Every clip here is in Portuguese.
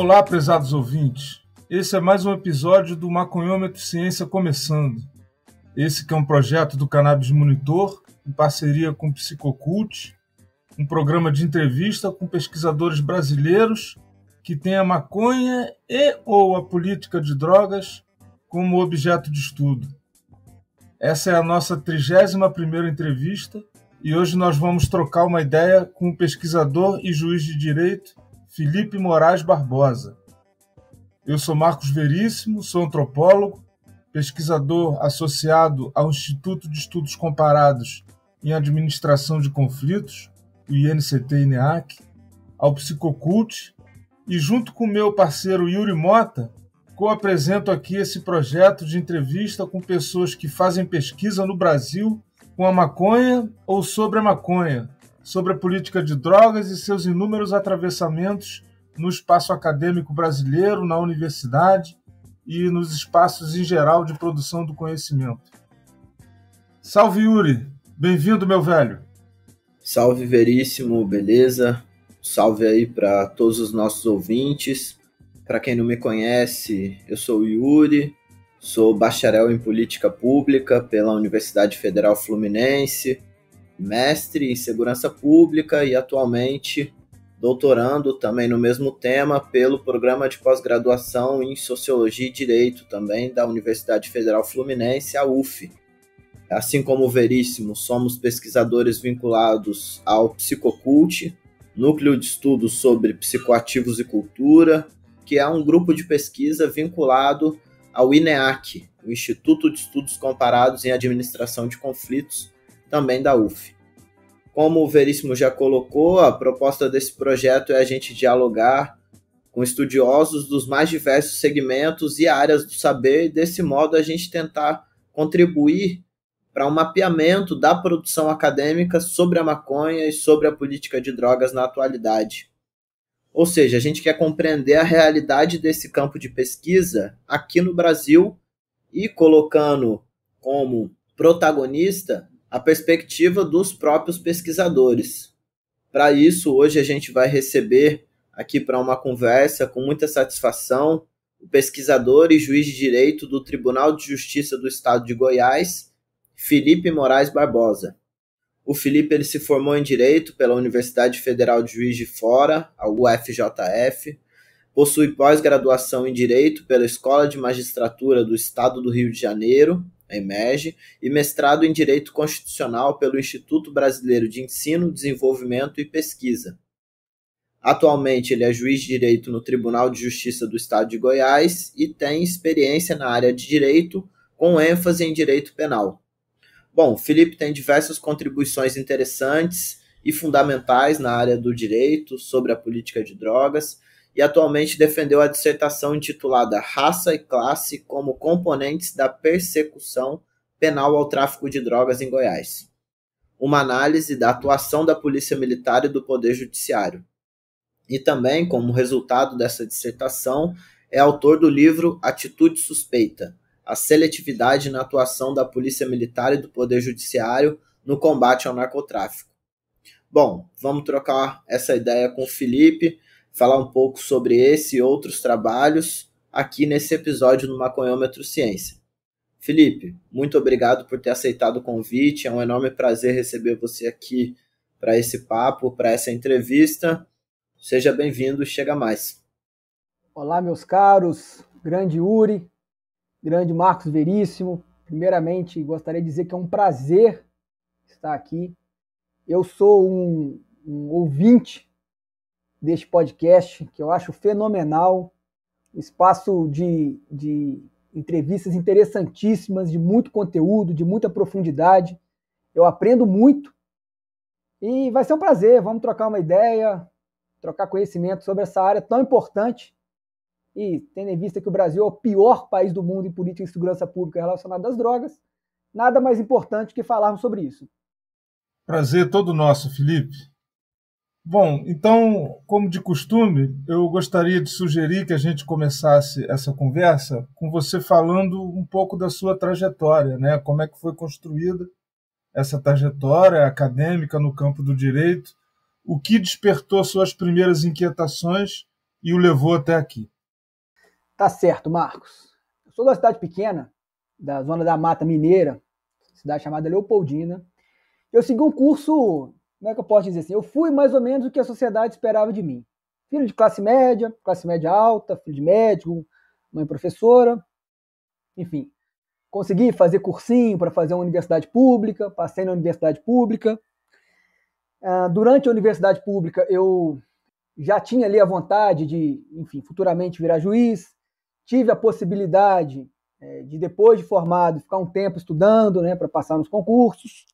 Olá, prezados ouvintes. Esse é mais um episódio do Maconhômetro Ciência começando. Esse que é um projeto do Cannabis Monitor, em parceria com o Psicocult, um programa de entrevista com pesquisadores brasileiros que têm a maconha ou a política de drogas como objeto de estudo. Essa é a nossa 31ª entrevista e hoje nós vamos trocar uma ideia com o pesquisador e juiz de direito Felipe Moraes Barbosa. Eu sou Marcos Veríssimo, sou antropólogo, pesquisador associado ao Instituto de Estudos Comparados em Administração de Conflitos, o INCT-INEAC, ao Psicocult, e junto com meu parceiro Yuri Mota, co-apresento aqui esse projeto de entrevista com pessoas que fazem pesquisa no Brasil com a maconha ou sobre a maconha, sobre a política de drogas e seus inúmeros atravessamentos no espaço acadêmico brasileiro, na universidade e nos espaços em geral de produção do conhecimento. Salve, Yuri! Bem-vindo, meu velho! Salve, Veríssimo, beleza? Salve aí para todos os nossos ouvintes. Para quem não me conhece, eu sou o Yuri, sou bacharel em Política Pública pela Universidade Federal Fluminense, mestre em Segurança Pública e atualmente doutorando também no mesmo tema pelo Programa de Pós-Graduação em Sociologia e Direito também da Universidade Federal Fluminense, a UF. Assim como o Veríssimo, somos pesquisadores vinculados ao Psicocult, Núcleo de Estudos sobre Psicoativos e Cultura, que é um grupo de pesquisa vinculado ao INEAC, o Instituto de Estudos Comparados em Administração de Conflitos, também da UF. Como o Veríssimo já colocou, a proposta desse projeto é a gente dialogar com estudiosos dos mais diversos segmentos e áreas do saber, e desse modo a gente tentar contribuir para um mapeamento da produção acadêmica sobre a maconha e sobre a política de drogas na atualidade. Ou seja, a gente quer compreender a realidade desse campo de pesquisa aqui no Brasil e colocando como protagonista a perspectiva dos próprios pesquisadores. Para isso, hoje a gente vai receber aqui para uma conversa com muita satisfação o pesquisador e juiz de direito do Tribunal de Justiça do Estado de Goiás, Felipe Moraes Barbosa. O Felipe ele se formou em Direito pela Universidade Federal de Juiz de Fora, a UFJF, possui pós-graduação em Direito pela Escola de Magistratura do Estado do Rio de Janeiro, a EMERGE, e mestrado em Direito Constitucional pelo Instituto Brasileiro de Ensino, Desenvolvimento e Pesquisa. Atualmente ele é juiz de direito no Tribunal de Justiça do Estado de Goiás e tem experiência na área de direito, com ênfase em direito penal. Bom, o Felipe tem diversas contribuições interessantes e fundamentais na área do direito sobre a política de drogas e atualmente defendeu a dissertação intitulada Raça e Classe como componentes da persecução penal ao tráfico de drogas em Goiás. Uma análise da atuação da Polícia Militar e do Poder Judiciário. E também, como resultado dessa dissertação, é autor do livro Atitude Suspeita, a seletividade na atuação da Polícia Militar e do Poder Judiciário no combate ao narcotráfico. Bom, vamos trocar essa ideia com o Felipe, falar um pouco sobre esse e outros trabalhos aqui nesse episódio do Maconhômetro Ciência. Felipe, muito obrigado por ter aceitado o convite, é um enorme prazer receber você aqui para esse papo, para essa entrevista. Seja bem-vindo, chega mais. Olá, meus caros, grande Yuri, grande Marcos Veríssimo. Primeiramente, gostaria de dizer que é um prazer estar aqui. Eu sou um ouvinte deste podcast, que eu acho fenomenal, um espaço de entrevistas interessantíssimas, de muito conteúdo, de muita profundidade. Eu aprendo muito e vai ser um prazer, vamos trocar uma ideia, trocar conhecimento sobre essa área tão importante e tendo em vista que o Brasil é o pior país do mundo em política de segurança pública relacionada às drogas, nada mais importante que falarmos sobre isso. Prazer todo nosso, Felipe. Bom, então, como de costume, eu gostaria de sugerir que a gente começasse essa conversa com você falando um pouco da sua trajetória, né? Como é que foi construída essa trajetória acadêmica no campo do direito, o que despertou suas primeiras inquietações e o levou até aqui. Tá certo, Marcos. Eu sou da cidade pequena, da zona da Mata Mineira, cidade chamada Leopoldina. Eu segui um curso, como é que eu posso dizer assim? Eu fui mais ou menos o que a sociedade esperava de mim. Filho de classe média alta, filho de médico, mãe professora, enfim. Consegui fazer cursinho para fazer uma universidade pública, passei na universidade pública. Durante a universidade pública, eu já tinha ali a vontade de, enfim, futuramente virar juiz. Tive a possibilidade de, depois de formado, ficar um tempo estudando, né, para passar nos concursos.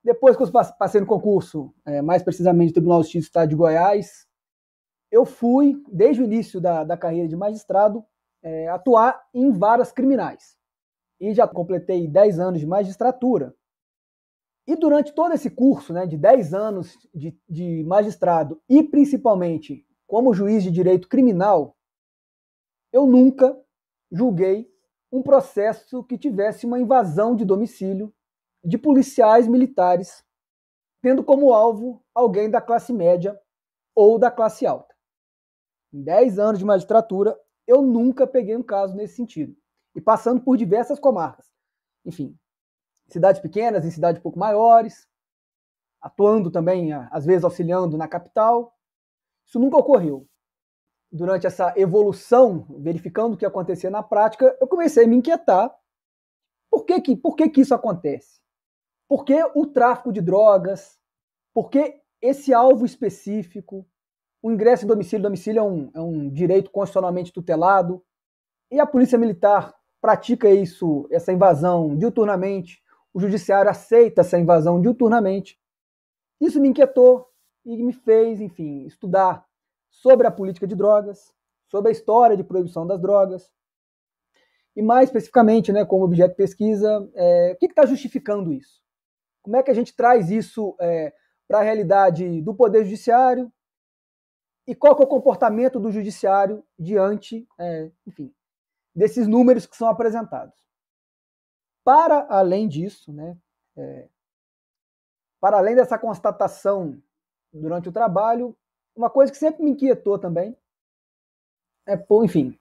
Depois que eu passei no concurso, mais precisamente no Tribunal de Justiça do Estado de Goiás, eu fui, desde o início da carreira de magistrado, atuar em varas criminais. E já completei 10 anos de magistratura. E durante todo esse curso, né, de 10 anos de magistrado e principalmente como juiz de direito criminal, eu nunca julguei um processo que tivesse uma invasão de domicílio de policiais militares, tendo como alvo alguém da classe média ou da classe alta. Em 10 anos de magistratura, eu nunca peguei um caso nesse sentido. E passando por diversas comarcas. Enfim, cidades pequenas, em cidades um pouco maiores, atuando também, às vezes auxiliando na capital. Isso nunca ocorreu. Durante essa evolução, verificando o que acontecia na prática, eu comecei a me inquietar. Por que isso acontece? Por que o tráfico de drogas? Por que esse alvo específico? O ingresso em domicílio, é um direito constitucionalmente tutelado. E a Polícia Militar pratica essa invasão diuturnamente. O Judiciário aceita essa invasão diuturnamente. Isso me inquietou e me fez, enfim, estudar sobre a política de drogas, sobre a história de proibição das drogas. E mais especificamente, né, como objeto de pesquisa, o que está justificando isso? Como é que a gente traz isso para a realidade do Poder Judiciário? E qual que é o comportamento do Judiciário diante, enfim, desses números que são apresentados? Para além disso, né, para além dessa constatação durante o trabalho, uma coisa que sempre me inquietou também enfim,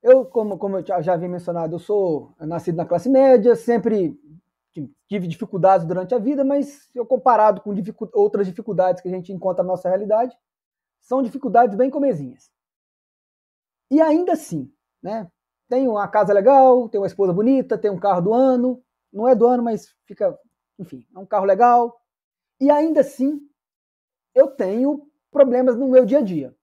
eu, como eu já havia mencionado, eu sou nascido na classe média, sempre tive dificuldades durante a vida, mas eu comparado com outras dificuldades que a gente encontra na nossa realidade, são dificuldades bem comezinhas. E ainda assim, né, tenho uma casa legal, tenho uma esposa bonita, tenho um carro do ano, não é do ano, mas fica, enfim, é um carro legal, e ainda assim eu tenho problemas no meu dia a dia.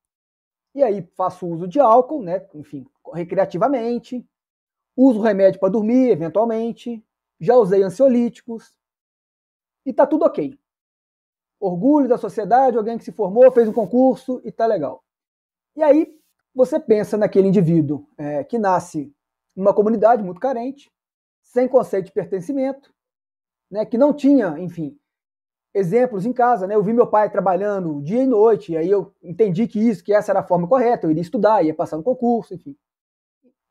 E aí faço uso de álcool, né, enfim, recreativamente, uso remédio para dormir, eventualmente, já usei ansiolíticos, e tá tudo ok. Orgulho da sociedade, alguém que se formou, fez um concurso e tá legal. E aí você pensa naquele indivíduo que nasce numa comunidade muito carente, sem conceito de pertencimento, né, que não tinha, enfim, exemplos em casa, né? Eu vi meu pai trabalhando dia e noite, e aí eu entendi que essa era a forma correta, eu iria estudar, ia passar no concurso, enfim.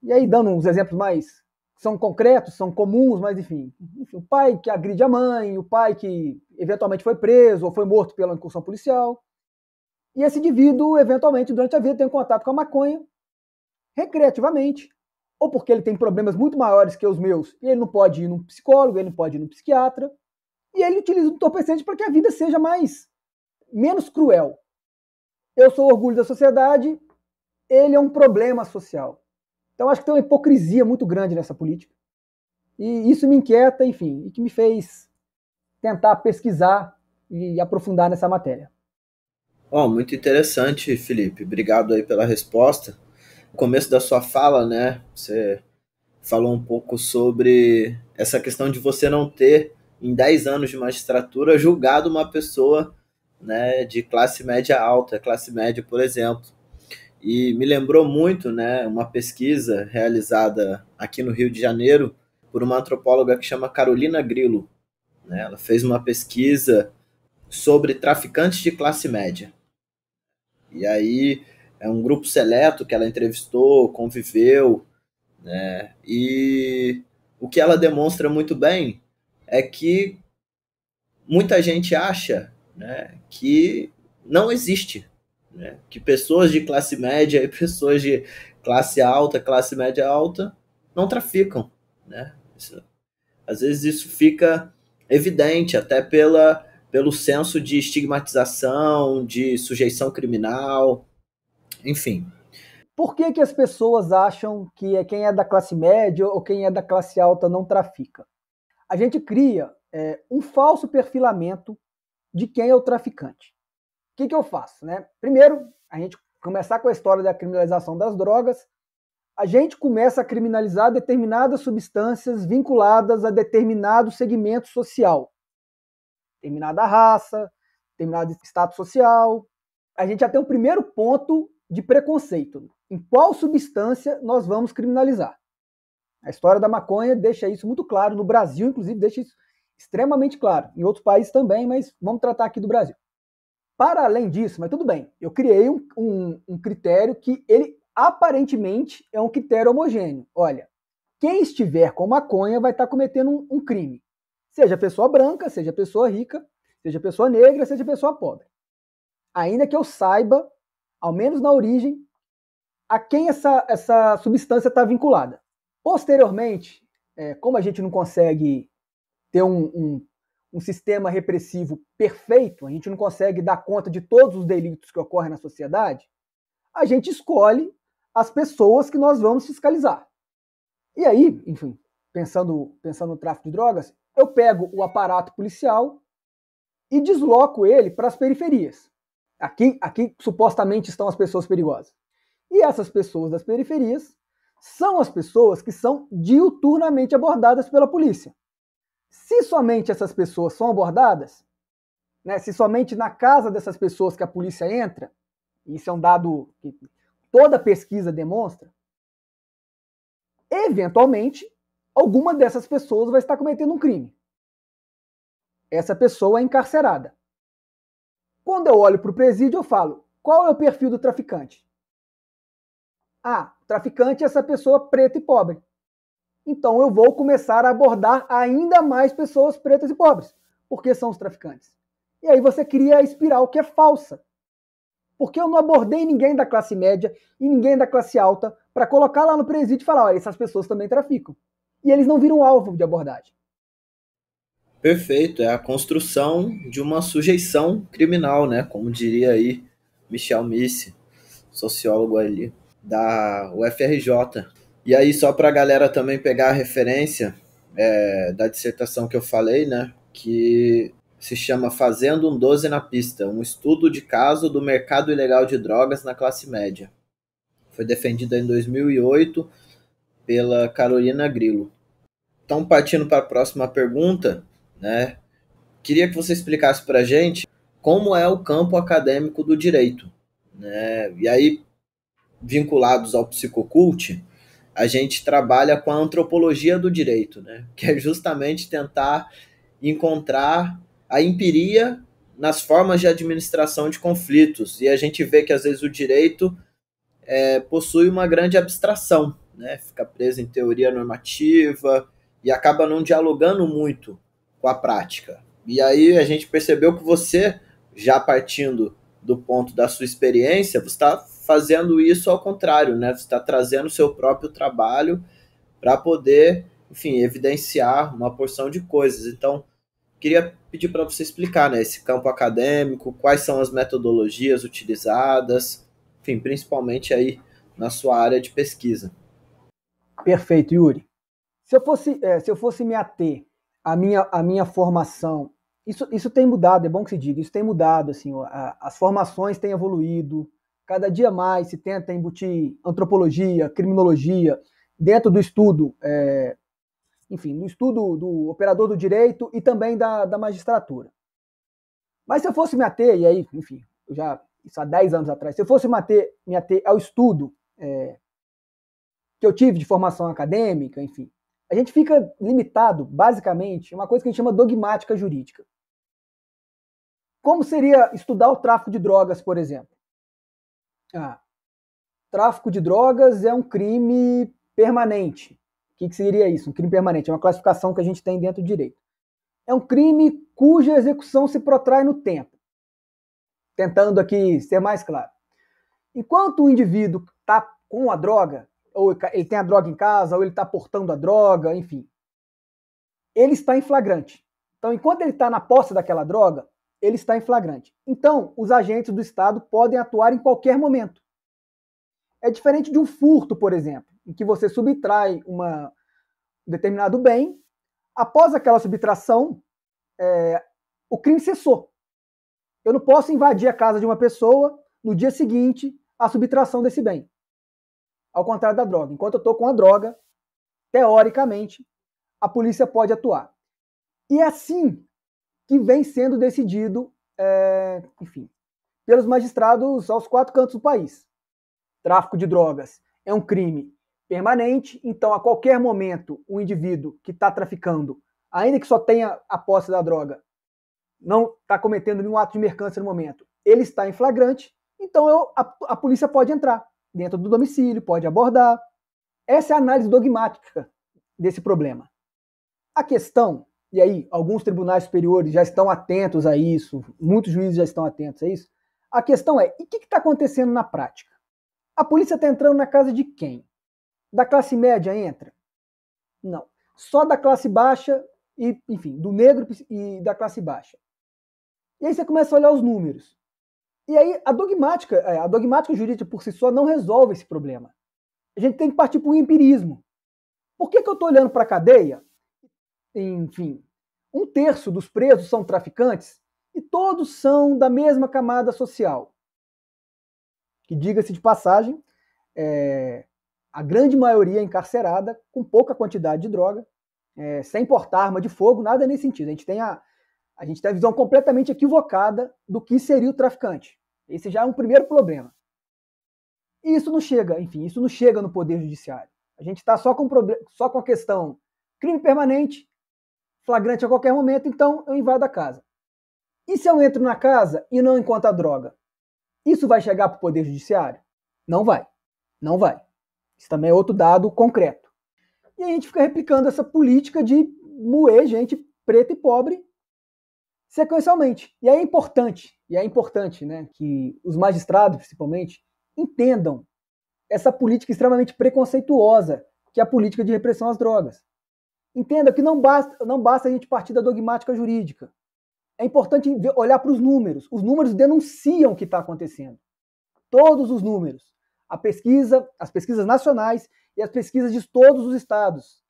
E aí, dando uns exemplos mais são concretos, são comuns, mas enfim, o pai que agride a mãe, o pai que eventualmente foi preso ou foi morto pela incursão policial. E esse indivíduo, eventualmente, durante a vida, tem contato com a maconha, recreativamente, ou porque ele tem problemas muito maiores que os meus, e ele não pode ir num psicólogo, ele não pode ir num psiquiatra, e ele utiliza o entorpecente para que a vida seja menos cruel. Eu sou o orgulho da sociedade, ele é um problema social. Então acho que tem uma hipocrisia muito grande nessa política. E isso me inquieta, enfim, e que me fez tentar pesquisar e aprofundar nessa matéria. Muito interessante, Felipe. Obrigado aí pela resposta. No começo da sua fala, né, você falou um pouco sobre essa questão de você não ter, em 10 anos de magistratura, julgado uma pessoa, né, de classe média alta, classe média, por exemplo. E me lembrou muito, né, uma pesquisa realizada aqui no Rio de Janeiro por uma antropóloga que chama Carolina Grillo, né? Ela fez uma pesquisa sobre traficantes de classe média. E aí é um grupo seleto que ela entrevistou, conviveu, né? E o que ela demonstra muito bem é que muita gente acha, né, que não existe né? Que pessoas de classe média e pessoas de classe alta, classe média alta, não traficam, né? Às vezes isso fica evidente, até pelo senso de estigmatização, de sujeição criminal, enfim. Por que que as pessoas acham que quem é da classe média ou quem é da classe alta não trafica? A gente cria um falso perfilamento de quem é o traficante. O que eu faço? Né? Primeiro, a gente começar com a história da criminalização das drogas, a gente começa a criminalizar determinadas substâncias vinculadas a determinado segmento social. Determinada raça, determinado status social. A gente já tem o primeiro ponto de preconceito. Em qual substância nós vamos criminalizar? A história da maconha deixa isso muito claro. No Brasil, inclusive, deixa isso extremamente claro. Em outros países também, mas vamos tratar aqui do Brasil. Para além disso, mas tudo bem, eu criei um critério que ele aparentemente é um critério homogêneo. Olha, quem estiver com maconha vai estar cometendo um crime. Seja pessoa branca, seja pessoa rica, seja pessoa negra, seja pessoa pobre. Ainda que eu saiba, ao menos na origem, a quem essa substância está vinculada. Posteriormente, como a gente não consegue ter um sistema repressivo perfeito, a gente não consegue dar conta de todos os delitos que ocorrem na sociedade, a gente escolhe as pessoas que nós vamos fiscalizar. E aí, enfim, pensando no tráfico de drogas, eu pego o aparato policial e desloco ele para as periferias. Aqui supostamente estão as pessoas perigosas. E essas pessoas das periferias são as pessoas que são diuturnamente abordadas pela polícia. Se somente essas pessoas são abordadas, né, se somente na casa dessas pessoas que a polícia entra, isso é um dado que toda pesquisa demonstra, eventualmente, alguma dessas pessoas vai estar cometendo um crime. Essa pessoa é encarcerada. Quando eu olho para o presídio, eu falo, qual é o perfil do traficante? Ah, o traficante é essa pessoa preta e pobre. Então eu vou começar a abordar ainda mais pessoas pretas e pobres, porque são os traficantes. E aí você cria a espiral que é falsa. Porque eu não abordei ninguém da classe média e ninguém da classe alta para colocar lá no presídio e falar, olha, essas pessoas também traficam. E eles não viram alvo de abordagem. Perfeito, é a construção de uma sujeição criminal, né? Como diria aí Michel Misse, sociólogo ali da UFRJ. E aí, só para a galera também pegar a referência da dissertação que eu falei, né? Que se chama Fazendo um 12 na Pista, um estudo de caso do mercado ilegal de drogas na classe média. Foi defendida em 2008 pela Carolina Grillo. Então, partindo para a próxima pergunta, né? Queria que você explicasse para a gente como é o campo acadêmico do direito, né? E aí, vinculados ao psicocult, a gente trabalha com a antropologia do direito, né? Que é justamente tentar encontrar a empiria nas formas de administração de conflitos. E a gente vê que, às vezes, o direito possui uma grande abstração, né? Fica preso em teoria normativa e acaba não dialogando muito com a prática. E aí a gente percebeu que você, já partindo do ponto da sua experiência, você está fazendo isso ao contrário, né? Você está trazendo o seu próprio trabalho para poder, enfim, evidenciar uma porção de coisas. Então, queria pedir para você explicar, né, esse campo acadêmico, quais são as metodologias utilizadas, enfim, principalmente aí na sua área de pesquisa. Perfeito, Yuri. Se eu fosse me ater à minha formação, isso tem mudado, é bom que se diga, isso tem mudado, assim, as formações têm evoluído, cada dia mais se tenta embutir antropologia, criminologia, dentro do estudo, enfim, no estudo do operador do direito e também da magistratura. Mas se eu fosse me ater, e aí, enfim, isso há 10 anos atrás, se eu fosse me ater ao estudo que eu tive de formação acadêmica, enfim, a gente fica limitado, basicamente, a uma coisa que a gente chama dogmática jurídica. Como seria estudar o tráfico de drogas, por exemplo? Tráfico de drogas é um crime permanente. O que seria isso? Um crime permanente. É uma classificação que a gente tem dentro do direito. É um crime cuja execução se protrai no tempo. Tentando aqui ser mais claro. Enquanto o indivíduo está com a droga, ou ele tem a droga em casa, ou ele está portando a droga, enfim, ele está em flagrante. Então, enquanto ele está na posse daquela droga, ele está em flagrante. Então, os agentes do Estado podem atuar em qualquer momento. É diferente de um furto, por exemplo, em que você subtrai um determinado bem, após aquela subtração, o crime cessou. Eu não posso invadir a casa de uma pessoa no dia seguinte à subtração desse bem. Ao contrário da droga. Enquanto eu estou com a droga, teoricamente, a polícia pode atuar. E é assim que vem sendo decidido, enfim, pelos magistrados aos 4 cantos do país. Tráfico de drogas é um crime permanente, então a qualquer momento o indivíduo que está traficando, ainda que só tenha a posse da droga, não está cometendo nenhum ato de mercância no momento, ele está em flagrante, então a polícia pode entrar dentro do domicílio, pode abordar. Essa é a análise dogmática desse problema. A questão, e aí alguns tribunais superiores já estão atentos a isso, muitos juízes já estão atentos a isso, a questão é, e o que está acontecendo na prática? A polícia está entrando na casa de quem? Da classe média entra? Não. Só da classe baixa, e, enfim, do negro e da classe baixa. E aí você começa a olhar os números. E aí a dogmática jurídica por si só não resolve esse problema. A gente tem que partir para o empirismo. Por que eu estou olhando para a cadeia? Enfim, 1/3 dos presos são traficantes e todos são da mesma camada social. Que, diga-se de passagem, a grande maioria é encarcerada com pouca quantidade de droga, sem portar arma de fogo, nada nesse sentido. A gente tem a visão completamente equivocada do que seria o traficante. Esse já é um primeiro problema. E isso não chega, enfim, isso não chega no Poder Judiciário. A gente está só com a questão crime permanente, flagrante a qualquer momento, então eu invado a casa. E se eu entro na casa e não encontro a droga? Isso vai chegar para o Poder Judiciário? Não vai. Não vai. Isso também é outro dado concreto. E a gente fica replicando essa política de moer gente preta e pobre sequencialmente. E é importante, né, que os magistrados, principalmente, entendam essa política extremamente preconceituosa que é a política de repressão às drogas. Entenda que não basta a gente partir da dogmática jurídica. É importante olhar para os números. Os números denunciam o que está acontecendo. Todos os números. As pesquisas nacionais e as pesquisas de todos os estados.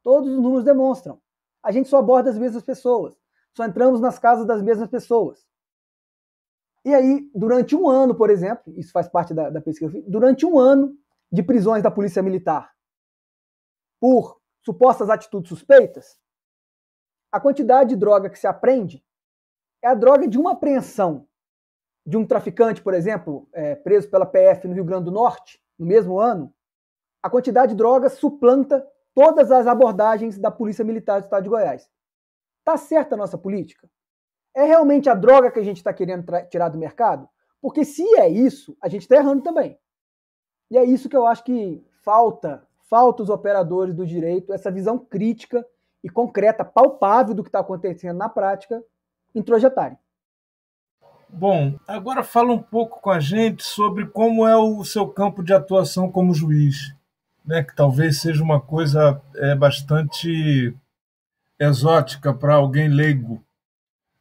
Todos os números demonstram. A gente só aborda as mesmas pessoas. Só entramos nas casas das mesmas pessoas. E aí, durante um ano, por exemplo, isso faz parte da pesquisa, durante um ano de prisões da Polícia Militar por supostas atitudes suspeitas, a quantidade de droga que se apreende é a droga de uma apreensão de um traficante, por exemplo, preso pela PF no Rio Grande do Norte, no mesmo ano. A quantidade de droga suplanta todas as abordagens da Polícia Militar do Estado de Goiás. Está certa a nossa política? É realmente a droga que a gente está querendo tirar do mercado? Porque se é isso, a gente está errando também. E é isso que eu acho que falta os operadores do direito, essa visão crítica e concreta, palpável do que está acontecendo na prática, introjetarem. Bom, agora fala um pouco com a gente sobre como é o seu campo de atuação como juiz, né? Que talvez seja uma coisa bastante exótica para alguém leigo,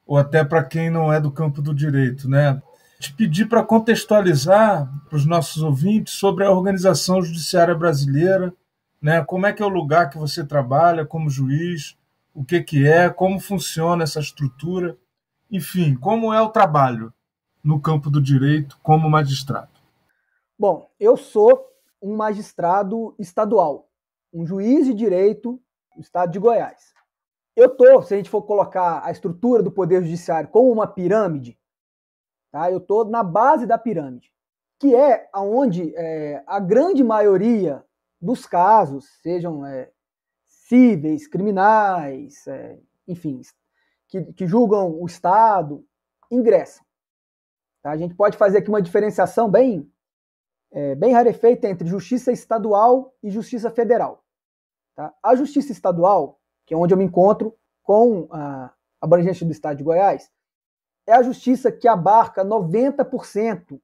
ou até para quem não é do campo do direito, né? Te pedir para contextualizar para os nossos ouvintes sobre a organização judiciária brasileira, né? Como é que é o lugar que você trabalha como juiz, o que é, como funciona essa estrutura, enfim, como é o trabalho no campo do direito como magistrado. Bom, eu sou um magistrado estadual, um juiz de direito do estado de Goiás. Se a gente for colocar a estrutura do Poder Judiciário como uma pirâmide, tá? Eu estou na base da pirâmide, que é onde a grande maioria dos casos, sejam cíveis, criminais, enfim, que julgam o Estado, ingressam. Tá? A gente pode fazer aqui uma diferenciação bem rarefeita entre justiça estadual e justiça federal. Tá? A justiça estadual, que é onde eu me encontro com a abrangência do estado de Goiás, é a justiça que abarca 90%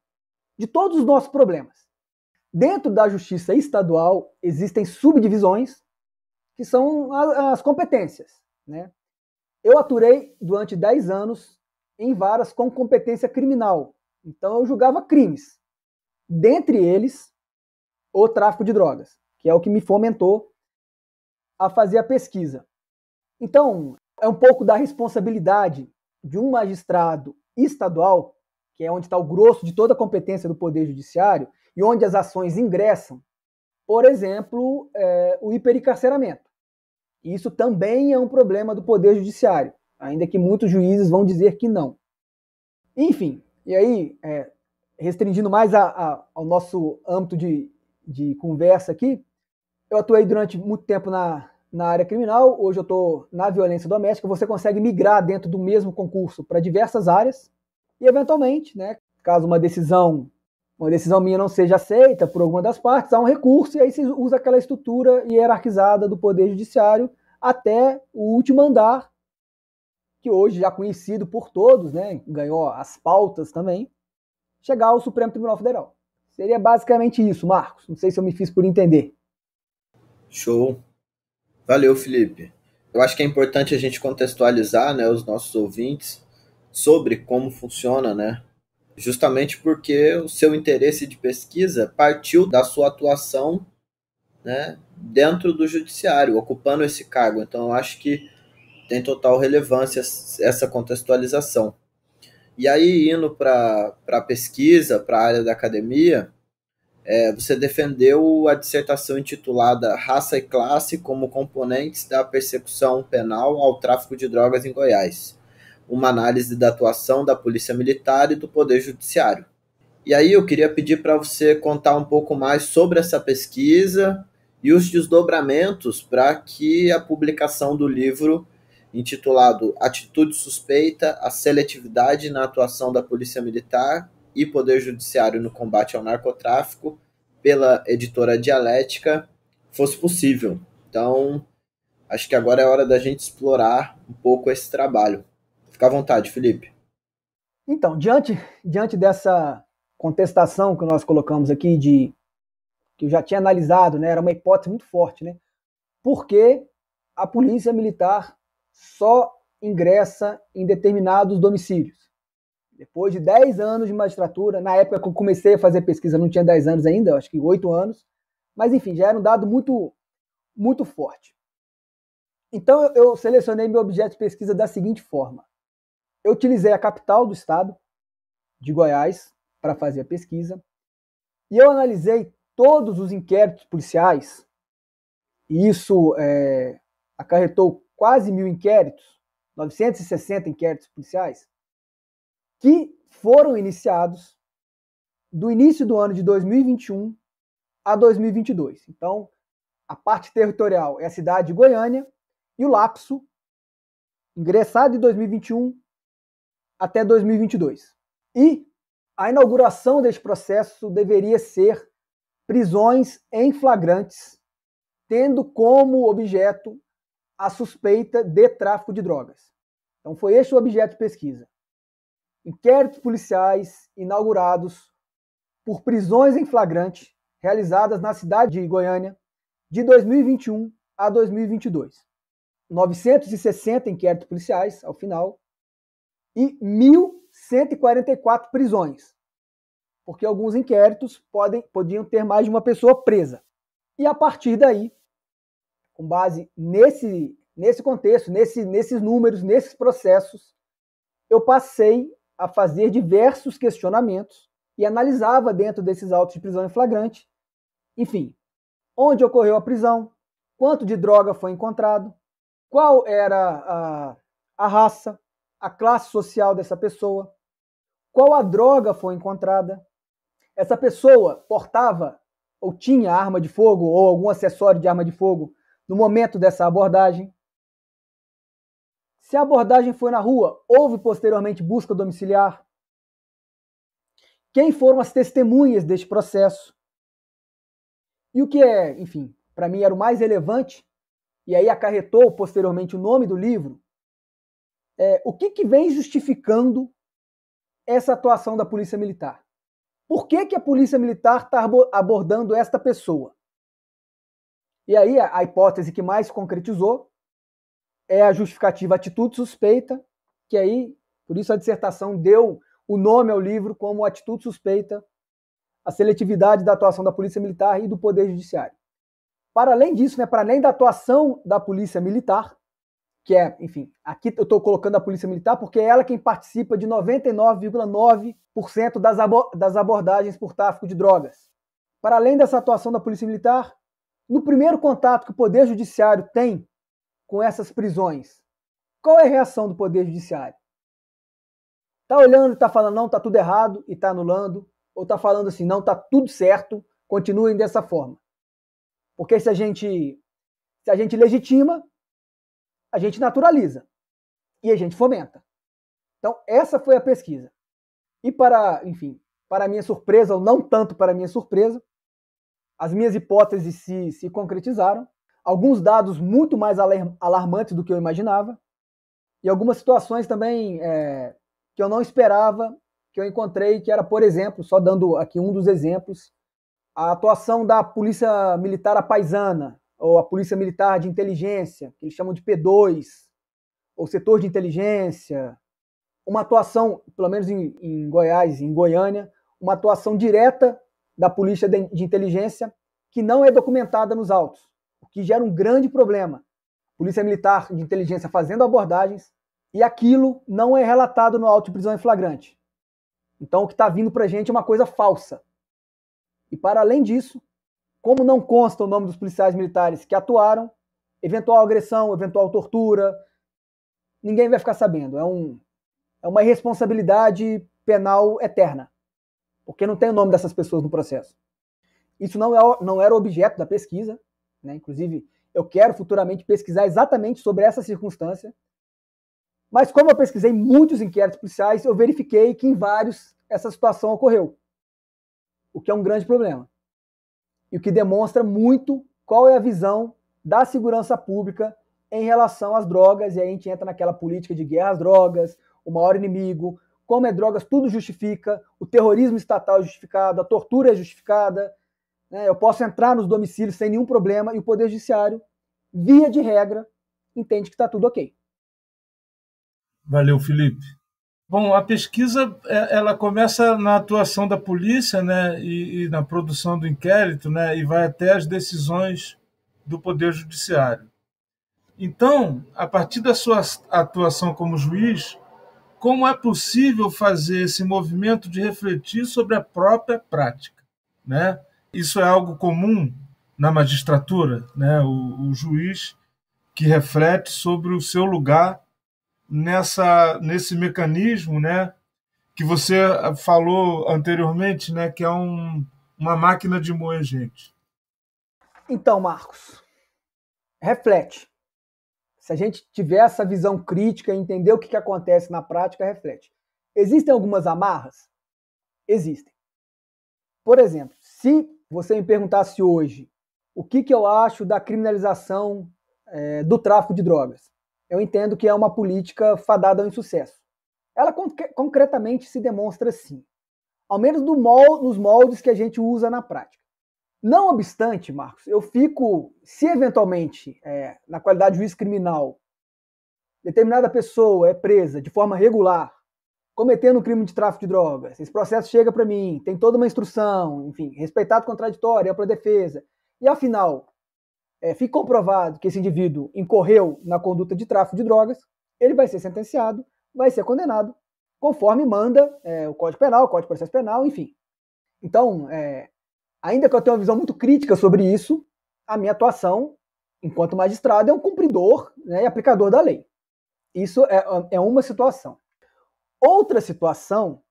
de todos os nossos problemas. Dentro da justiça estadual existem subdivisões que são as competências, né? Eu atuei durante 10 anos em varas com competência criminal. Então eu julgava crimes. Dentre eles, o tráfico de drogas, que é o que me fomentou a fazer a pesquisa. Então, é um pouco da responsabilidade de um magistrado estadual, que é onde está o grosso de toda a competência do Poder Judiciário, e onde as ações ingressam, por exemplo, o hiperencarceramento. Isso também é um problema do Poder Judiciário, ainda que muitos juízes vão dizer que não. Enfim, e aí, restringindo mais ao nosso âmbito de conversa aqui, eu atuei durante muito tempo na área criminal, hoje eu estou na violência doméstica. Você consegue migrar dentro do mesmo concurso para diversas áreas e, eventualmente, né, caso uma decisão minha não seja aceita por alguma das partes, há um recurso e aí se usa aquela estrutura hierarquizada do Poder Judiciário até o último andar, que hoje já conhecido por todos, né, ganhou as pautas também, chegar ao Supremo Tribunal Federal. Seria basicamente isso, Marcos. Não sei se eu me fiz por entender. Show. Valeu, Felipe. Eu acho que é importante a gente contextualizar, né, os nossos ouvintes sobre como funciona, né, justamente porque o seu interesse de pesquisa partiu da sua atuação, né, dentro do judiciário, ocupando esse cargo. Então, eu acho que tem total relevância essa contextualização. E aí, indo para a pesquisa, para a área da academia, você defendeu a dissertação intitulada Raça e Classe como componentes da persecução penal ao tráfico de drogas em Goiás, uma análise da atuação da Polícia Militar e do Poder Judiciário. E aí eu queria pedir para você contar um pouco mais sobre essa pesquisa e os desdobramentos para que a publicação do livro intitulado Atitude Suspeita, a seletividade na atuação da Polícia Militar e Poder Judiciário no combate ao narcotráfico, pela editora Dialética, fosse possível. Então, acho que agora é hora da gente explorar um pouco esse trabalho. Fica à vontade, Felipe. Então, diante dessa contestação que nós colocamos aqui, que eu já tinha analisado, né, era uma hipótese muito forte, né? Por que a Polícia Militar só ingressa em determinados domicílios? Depois de 10 anos de magistratura, na época que eu comecei a fazer pesquisa, não tinha 10 anos ainda, acho que 8 anos, mas enfim, já era um dado muito, muito forte. Então eu selecionei meu objeto de pesquisa da seguinte forma. Eu utilizei a capital do estado, de Goiás, para fazer a pesquisa, e eu analisei todos os inquéritos policiais, e isso acarretou quase 1.000 inquéritos, 960 inquéritos policiais, que foram iniciados do início do ano de 2021 a 2022. Então, a parte territorial é a cidade de Goiânia e o lapso ingressado de 2021 até 2022. E a inauguração deste processo deveria ser prisões em flagrantes, tendo como objeto a suspeita de tráfico de drogas. Então, foi este o objeto de pesquisa. Inquéritos policiais inaugurados por prisões em flagrante realizadas na cidade de Goiânia de 2021 a 2022. 960 inquéritos policiais ao final e 1.144 prisões, porque alguns inquéritos podiam ter mais de uma pessoa presa. E a partir daí, com base nesse contexto, nesses números, nesses processos, eu passei a fazer diversos questionamentos e analisava dentro desses autos de prisão em flagrante, enfim, onde ocorreu a prisão, quanto de droga foi encontrado, qual era a raça, a classe social dessa pessoa, qual a droga foi encontrada, essa pessoa portava ou tinha arma de fogo ou algum acessório de arma de fogo no momento dessa abordagem. Se a abordagem foi na rua, houve posteriormente busca domiciliar? Quem foram as testemunhas deste processo? E o que enfim, para mim era o mais relevante, e aí acarretou posteriormente o nome do livro, o que vem justificando essa atuação da Polícia Militar? Por que a polícia militar está abordando esta pessoa? E aí a hipótese que mais se concretizou é a justificativa atitude suspeita, que aí, por isso a dissertação deu o nome ao livro como Atitude Suspeita, a seletividade da atuação da Polícia Militar e do Poder Judiciário. Para além disso, né, para além da atuação da Polícia Militar, que é, enfim, aqui eu estou colocando a Polícia Militar porque é ela quem participa de 99,9% das abordagens por tráfico de drogas. Para além dessa atuação da Polícia Militar, no primeiro contato que o Poder Judiciário tem com essas prisões, qual é a reação do Poder Judiciário? Está olhando e está falando, não, está tudo errado e está anulando, ou está falando assim, não, está tudo certo, continuem dessa forma. Porque se a gente legitima, a gente naturaliza e a gente fomenta. Então, essa foi a pesquisa. E para minha surpresa, ou não tanto para minha surpresa, as minhas hipóteses se concretizaram. Alguns dados muito mais alarmantes do que eu imaginava. E algumas situações também que eu não esperava, que eu encontrei, que era, por exemplo, só dando aqui um dos exemplos, a atuação da Polícia Militar apaisana, ou a Polícia Militar de Inteligência, que eles chamam de P2, ou Setor de Inteligência, uma atuação, pelo menos em Goiás, em Goiânia, uma atuação direta da Polícia de Inteligência que não é documentada nos autos, o que gera um grande problema. Polícia Militar de Inteligência fazendo abordagens e aquilo não é relatado no auto de prisão em flagrante. Então o que está vindo para a gente é uma coisa falsa. E para além disso, como não consta o nome dos policiais militares que atuaram, eventual agressão, eventual tortura, ninguém vai ficar sabendo. É uma irresponsabilidade penal eterna, porque não tem o nome dessas pessoas no processo. Isso não era o objeto da pesquisa, né? Inclusive, eu quero futuramente pesquisar exatamente sobre essa circunstância, mas como eu pesquisei muitos inquéritos policiais, eu verifiquei que em vários essa situação ocorreu, o que é um grande problema. E o que demonstra muito qual é a visão da segurança pública em relação às drogas, e aí a gente entra naquela política de guerra às drogas, o maior inimigo, como é drogas, tudo justifica, o terrorismo estatal é justificado, a tortura é justificada, né? Eu posso entrar nos domicílios sem nenhum problema, e o Poder Judiciário, via de regra, entende que está tudo ok. Valeu, Felipe. Bom, a pesquisa ela começa na atuação da polícia, né, e na produção do inquérito, né, e vai até as decisões do Poder Judiciário. Então, a partir da sua atuação como juiz, como é possível fazer esse movimento de refletir sobre a própria prática, né? Isso é algo comum na magistratura, né? O juiz que reflete sobre o seu lugar nesse mecanismo, né, que você falou anteriormente, né, que é uma máquina de moer gente. Então, Marcos, reflete. Se a gente tiver essa visão crítica e entender o que acontece na prática, reflete. Existem algumas amarras? Existem. Por exemplo, se você me perguntasse hoje o que eu acho da criminalização do tráfico de drogas, eu entendo que é uma política fadada ao insucesso. Ela concretamente se demonstra assim, ao menos nos moldes que a gente usa na prática. Não obstante, Marcos, eu fico, se eventualmente, na qualidade de juiz criminal, determinada pessoa é presa de forma regular, cometendo um crime de tráfico de drogas, esse processo chega para mim, tem toda uma instrução, enfim, respeitado contraditório, ampla defesa, e afinal, fica comprovado que esse indivíduo incorreu na conduta de tráfico de drogas, ele vai ser sentenciado, vai ser condenado, conforme manda o Código Penal, o Código de Processo Penal, enfim. Então, ainda que eu tenha uma visão muito crítica sobre isso, a minha atuação, enquanto magistrado, é um cumpridor, né, e aplicador da lei. Isso é uma situação. Outra situação,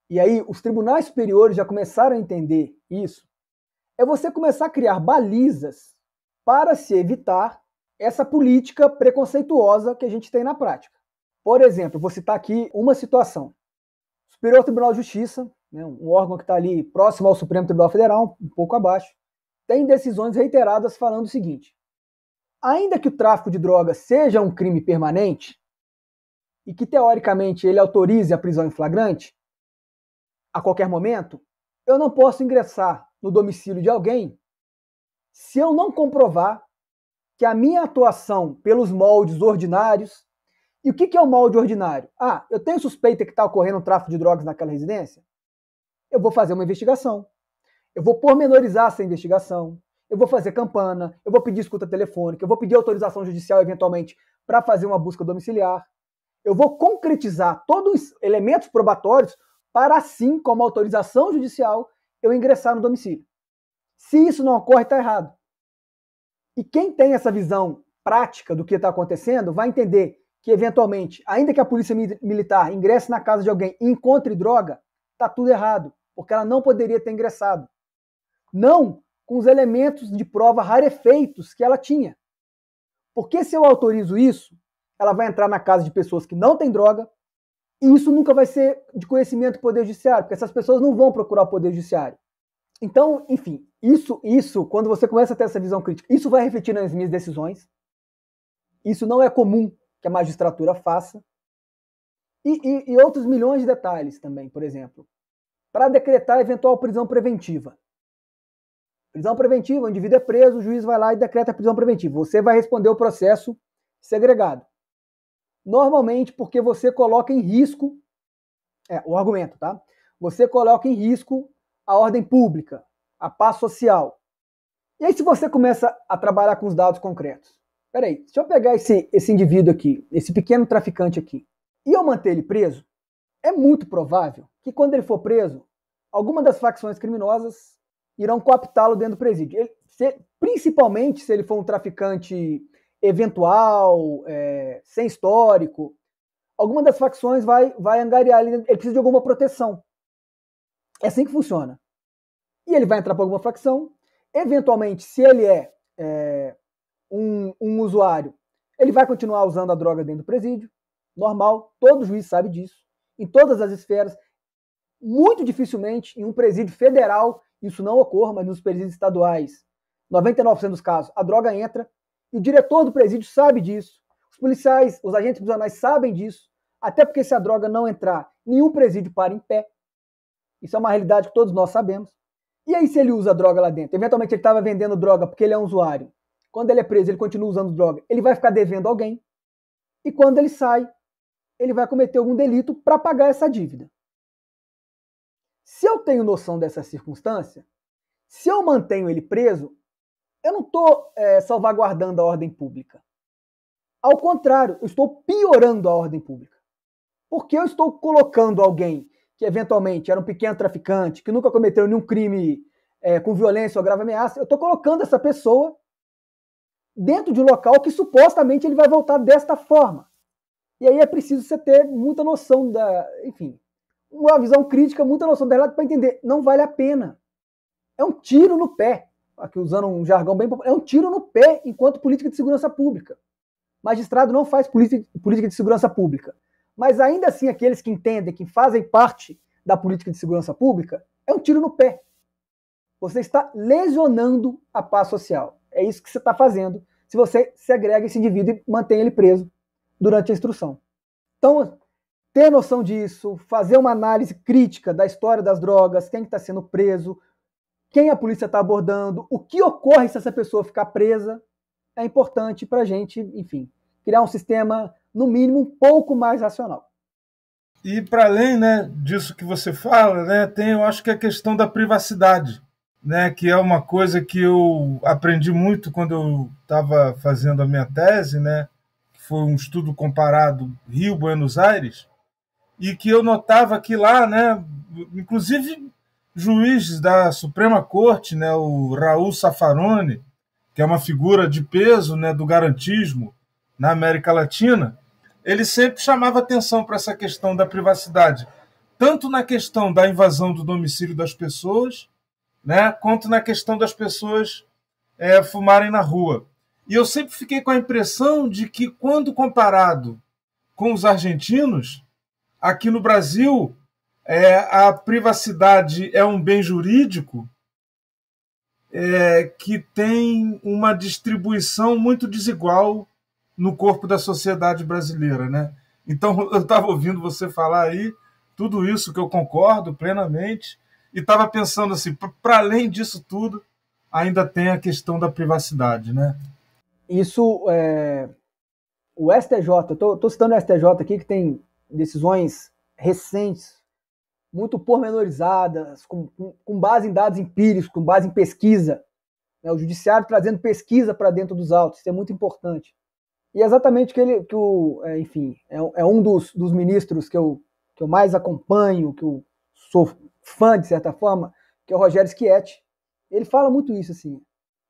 e aí os tribunais superiores já começaram a entender isso, é você começar a criar balizas para se evitar essa política preconceituosa que a gente tem na prática. Por exemplo, vou citar aqui uma situação. O Superior Tribunal de Justiça, né, um órgão que está ali próximo ao Supremo Tribunal Federal, um pouco abaixo, tem decisões reiteradas falando o seguinte: ainda que o tráfico de drogas seja um crime permanente, e que teoricamente ele autorize a prisão em flagrante, a qualquer momento, eu não posso ingressar no domicílio de alguém se eu não comprovar que a minha atuação pelos moldes ordinários... E o que é o molde ordinário? Ah, eu tenho suspeita que está ocorrendo um tráfico de drogas naquela residência? Eu vou fazer uma investigação. Eu vou pormenorizar essa investigação. Eu vou fazer campana. Eu vou pedir escuta telefônica. Eu vou pedir autorização judicial, eventualmente, para fazer uma busca domiciliar. Eu vou concretizar todos os elementos probatórios para, assim, como autorização judicial, eu ingressar no domicílio. Se isso não ocorre, está errado. E quem tem essa visão prática do que está acontecendo vai entender que, eventualmente, ainda que a polícia militar ingresse na casa de alguém e encontre droga, está tudo errado, porque ela não poderia ter ingressado. Não com os elementos de prova rarefeitos que ela tinha. Porque se eu autorizo isso, ela vai entrar na casa de pessoas que não têm droga, e isso nunca vai ser de conhecimento do Poder Judiciário, porque essas pessoas não vão procurar o Poder Judiciário. Então, enfim, isso, quando você começa a ter essa visão crítica, isso vai refletir nas minhas decisões. Isso não é comum que a magistratura faça. E outros milhões de detalhes também, por exemplo. Para decretar eventual prisão preventiva. Prisão preventiva, o indivíduo é preso, o juiz vai lá e decreta a prisão preventiva. Você vai responder o processo segregado. Normalmente porque você coloca em risco, o argumento, tá? Você coloca em risco a ordem pública, a paz social. E aí se você começa a trabalhar com os dados concretos, peraí, deixa eu pegar esse indivíduo aqui, esse pequeno traficante aqui, e eu manter ele preso, é muito provável que quando ele for preso, alguma das facções criminosas irão cooptá-lo dentro do presídio. Principalmente se ele for um traficante eventual, sem histórico, alguma das facções vai angariar ele precisa de alguma proteção. É assim que funciona. E ele vai entrar para alguma facção, eventualmente, se ele é um usuário, ele vai continuar usando a droga dentro do presídio, normal, todo juiz sabe disso, em todas as esferas. Muito dificilmente, em um presídio federal, isso não ocorre, mas nos presídios estaduais, 99% dos casos, a droga entra, e o diretor do presídio sabe disso, os policiais, os agentes prisionais sabem disso, até porque se a droga não entrar, nenhum presídio para em pé. Isso é uma realidade que todos nós sabemos. E aí se ele usa droga lá dentro? Eventualmente ele estava vendendo droga porque ele é um usuário. Quando ele é preso, ele continua usando droga. Ele vai ficar devendo alguém. E quando ele sai, ele vai cometer algum delito para pagar essa dívida. Se eu tenho noção dessa circunstância, se eu mantenho ele preso, eu não estou salvaguardando a ordem pública. Ao contrário, eu estou piorando a ordem pública. Porque eu estou colocando alguém que eventualmente era um pequeno traficante, que nunca cometeu nenhum crime com violência ou grave ameaça, eu estou colocando essa pessoa dentro de um local que supostamente ele vai voltar desta forma. E aí é preciso você ter muita noção enfim, uma visão crítica, muita noção da realidade para entender. Não vale a pena. É um tiro no pé. Aqui usando um jargão bem popular, é um tiro no pé enquanto política de segurança pública. Magistrado não faz política de segurança pública. Mas ainda assim, aqueles que entendem, que fazem parte da política de segurança pública, é um tiro no pé. Você está lesionando a paz social. É isso que você está fazendo se você segrega esse indivíduo e mantém ele preso durante a instrução. Então, ter noção disso, fazer uma análise crítica da história das drogas, quem está sendo preso, quem a polícia está abordando, o que ocorre se essa pessoa ficar presa, é importante para a gente, enfim, criar um sistema, no mínimo, um pouco mais racional. E para além, né, disso que você fala, né, tem, eu acho que a questão da privacidade, né, que é uma coisa que eu aprendi muito quando eu estava fazendo a minha tese, né, que foi um estudo comparado Rio-Buenos Aires, e que eu notava que lá, né, inclusive juízes da Suprema Corte, né, o Raul Zaffaroni, que é uma figura de peso, né, do garantismo na América Latina, ele sempre chamava atenção para essa questão da privacidade, tanto na questão da invasão do domicílio das pessoas, né, quanto na questão das pessoas fumarem na rua. E eu sempre fiquei com a impressão de que, quando comparado com os argentinos, aqui no Brasil, a privacidade é um bem jurídico que tem uma distribuição muito desigual no corpo da sociedade brasileira, né? Então, eu estava ouvindo você falar aí tudo isso que eu concordo plenamente, E estava pensando assim, para além disso tudo, ainda tem a questão da privacidade, né? Isso, o STJ, estou citando o STJ aqui, que tem decisões recentes, muito pormenorizadas, com base em dados empíricos, com base em pesquisa, né? O judiciário trazendo pesquisa para dentro dos autos, isso é muito importante. E é exatamente enfim, é um dos ministros que eu mais acompanho, que eu sou fã, de certa forma, que é o Rogério Schietti. Ele fala muito isso, assim,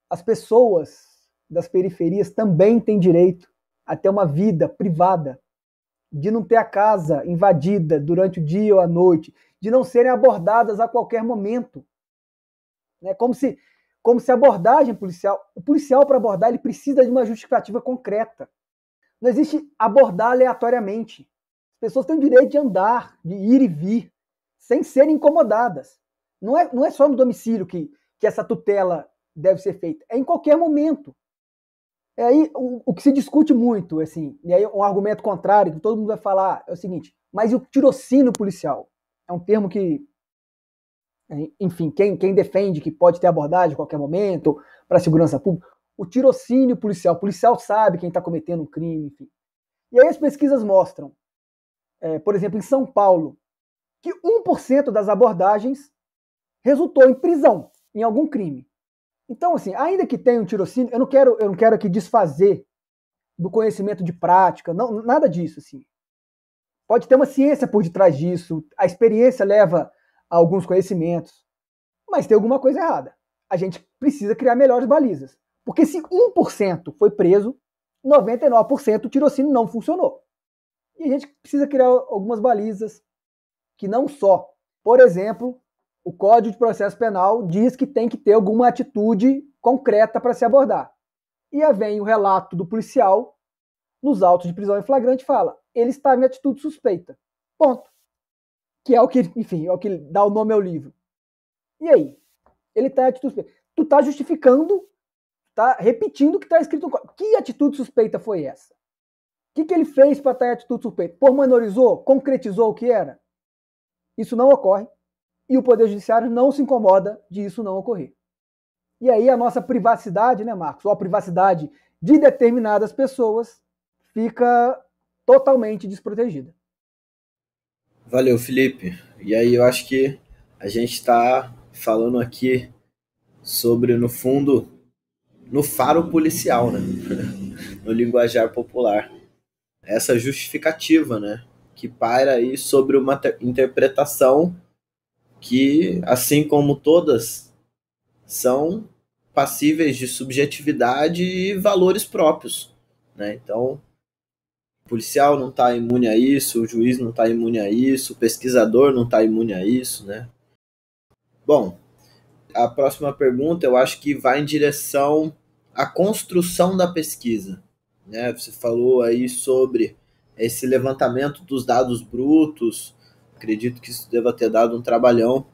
as pessoas das periferias também têm direito a ter uma vida privada, de não ter a casa invadida durante o dia ou a noite, de não serem abordadas a qualquer momento. Né? Como se a abordagem policial, o policial para abordar, ele precisa de uma justificativa concreta. Não existe abordar aleatoriamente. As pessoas têm o direito de andar, de ir e vir, sem serem incomodadas. Não é só no domicílio que essa tutela deve ser feita, é em qualquer momento. É aí o que se discute muito, assim, e aí um argumento contrário que todo mundo vai falar é o seguinte: mas e o tirocínio policial? É um termo que, enfim, quem defende que pode ter abordagem a qualquer momento para a segurança pública, o tirocínio policial, o policial sabe quem está cometendo um crime, enfim. E aí as pesquisas mostram, por exemplo, em São Paulo, que 1% das abordagens resultou em prisão, em algum crime. Então, assim, ainda que tenha um tirocínio, eu não quero aqui desfazer do conhecimento de prática, não, nada disso, assim. Pode ter uma ciência por detrás disso, a experiência leva a alguns conhecimentos, mas tem alguma coisa errada. A gente precisa criar melhores balizas. Porque se 1% foi preso, 99% o tirocínio não funcionou. E a gente precisa criar algumas balizas que não só, por exemplo, o Código de Processo Penal diz que tem que ter alguma atitude concreta para se abordar. E aí vem o relato do policial nos autos de prisão em flagrante e fala: ele estava em atitude suspeita. Ponto. Que é o que, enfim, é o que dá o nome ao livro. E aí? Ele está em atitude suspeita. Tu está justificando, está repetindo o que está escrito no código. Que atitude suspeita foi essa? O que ele fez para estar em atitude suspeita? Pormenorizou? Concretizou o que era? Isso não ocorre. E o Poder Judiciário não se incomoda de isso não ocorrer. E aí a nossa privacidade, né, Marcos, ou a privacidade de determinadas pessoas fica totalmente desprotegida. Valeu, Felipe. E aí eu acho que a gente está falando aqui sobre, no fundo, no faro policial, né? No linguajar popular. Essa justificativa, né? Que paira aí sobre uma interpretação que, assim como todas, são passíveis de subjetividade e valores próprios, né? Então, o policial não está imune a isso, o juiz não está imune a isso, o pesquisador não está imune a isso, né? Bom, a próxima pergunta eu acho que vai em direção à construção da pesquisa, né? Você falou aí sobre esse levantamento dos dados brutos, acredito que isso deva ter dado um trabalhão.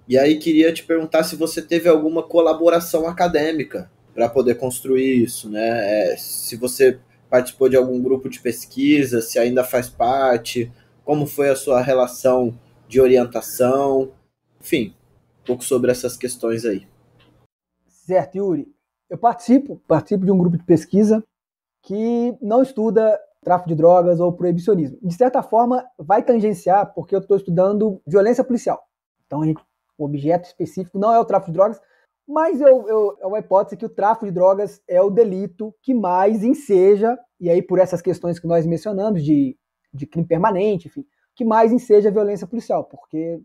E aí queria te perguntar se você teve alguma colaboração acadêmica para poder construir isso, né? Se você participou de algum grupo de pesquisa, se ainda faz parte, como foi a sua relação de orientação, enfim, um pouco sobre essas questões aí. Certo, Yuri. Eu participo de um grupo de pesquisa que não estuda tráfico de drogas ou proibicionismo. De certa forma, vai tangenciar, porque eu estou estudando violência policial. Então, o objeto específico não é o tráfico de drogas, mas é uma hipótese que o tráfico de drogas é o delito que mais enseja, e aí por essas questões que nós mencionamos, de crime permanente, enfim, que mais enseja a violência policial, porque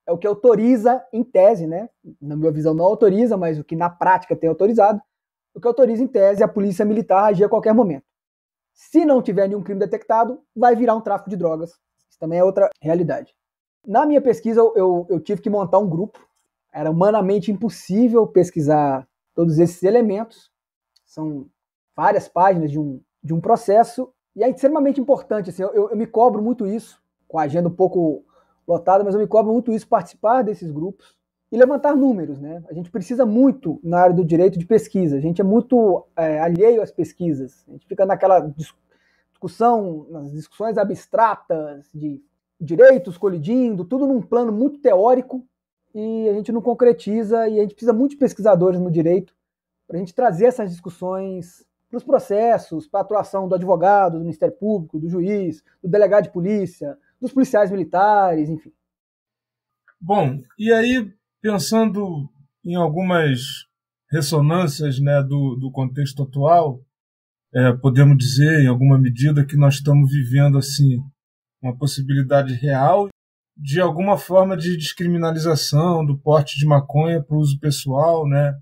é o que autoriza, em tese, né? Na minha visão não autoriza, mas o que na prática tem autorizado, o que autoriza, em tese, a polícia militar a agir a qualquer momento. Se não tiver nenhum crime detectado, vai virar um tráfico de drogas. Isso também é outra realidade. Na minha pesquisa, eu tive que montar um grupo. Era humanamente impossível pesquisar todos esses elementos. São várias páginas de um processo. E é extremamente importante. Assim, eu me cobro muito isso, com a agenda um pouco lotada, mas eu me cobro muito isso, participar desses grupos e levantar números, né? A gente precisa muito, na área do direito, de pesquisa. A gente é muito alheio às pesquisas. A gente fica naquela discussão, nas discussões abstratas de direitos colidindo, tudo num plano muito teórico, e a gente não concretiza, e a gente precisa muito de pesquisadores no direito para a gente trazer essas discussões para os processos, para a atuação do advogado, do Ministério Público, do juiz, do delegado de polícia, dos policiais militares, enfim. Bom, e aí, pensando em algumas ressonâncias, né, do contexto atual, podemos dizer, em alguma medida, que nós estamos vivendo assim uma possibilidade real de alguma forma de descriminalização do porte de maconha para o uso pessoal, né,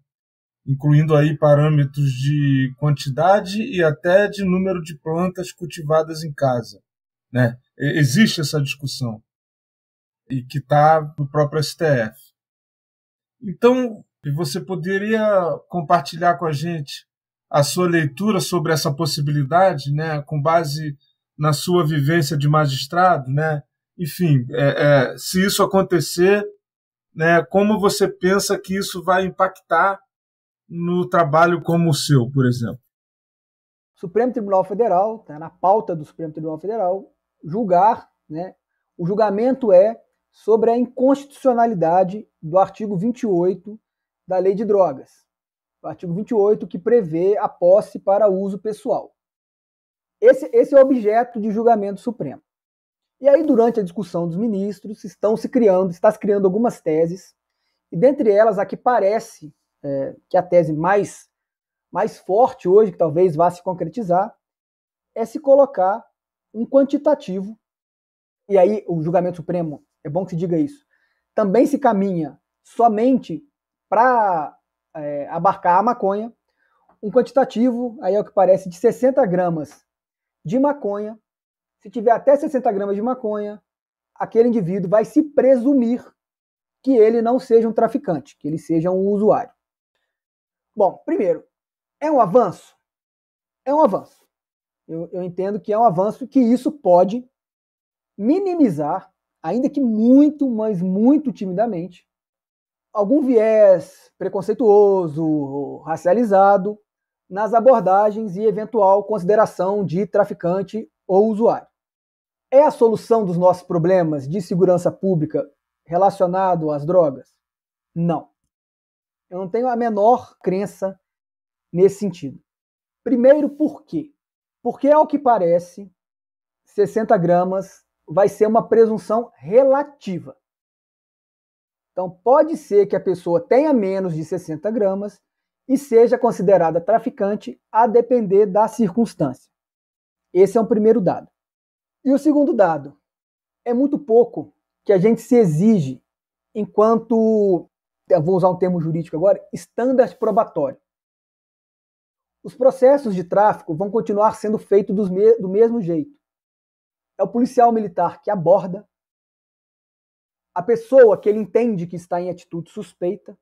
incluindo aí parâmetros de quantidade e até de número de plantas cultivadas em casa, né? Existe essa discussão e que está no próprio STF. Então, você poderia compartilhar com a gente a sua leitura sobre essa possibilidade, né, com base na sua vivência de magistrado, né? Enfim, se isso acontecer, né, como você pensa que isso vai impactar no trabalho como o seu, por exemplo? O Supremo Tribunal Federal, está na pauta do Supremo Tribunal Federal, julgar, né, o julgamento é sobre a inconstitucionalidade do artigo 28 da Lei de Drogas. O artigo 28 que prevê a posse para uso pessoal. Esse é o objeto de julgamento supremo. E aí, durante a discussão dos ministros, está se criando algumas teses, e dentre elas, a que parece que a tese mais forte hoje, que talvez vá se concretizar, é se colocar um quantitativo, e aí o julgamento supremo, é bom que se diga isso, também se caminha somente para abarcar a maconha, um quantitativo, aí é o que parece, de 60 gramas de maconha. Se tiver até 60 gramas de maconha, aquele indivíduo vai se presumir que ele não seja um traficante, que ele seja um usuário. Bom, primeiro, é um avanço? É um avanço. Eu entendo que é um avanço, que isso pode minimizar, ainda que muito, mas muito timidamente, algum viés preconceituoso, racializado, nas abordagens e eventual consideração de traficante ou usuário. É a solução dos nossos problemas de segurança pública relacionado às drogas? Não. Eu não tenho a menor crença nesse sentido. Primeiro, por quê? Porque, ao que parece, 60 gramas vai ser uma presunção relativa. Então, pode ser que a pessoa tenha menos de 60 gramas e seja considerada traficante a depender da circunstância. Esse é um primeiro dado. E o segundo dado, é muito pouco que a gente se exige enquanto, eu vou usar um termo jurídico agora, standard probatório. Os processos de tráfico vão continuar sendo feitos do mesmo jeito. É o policial militar que aborda, a pessoa que ele entende que está em atitude suspeita.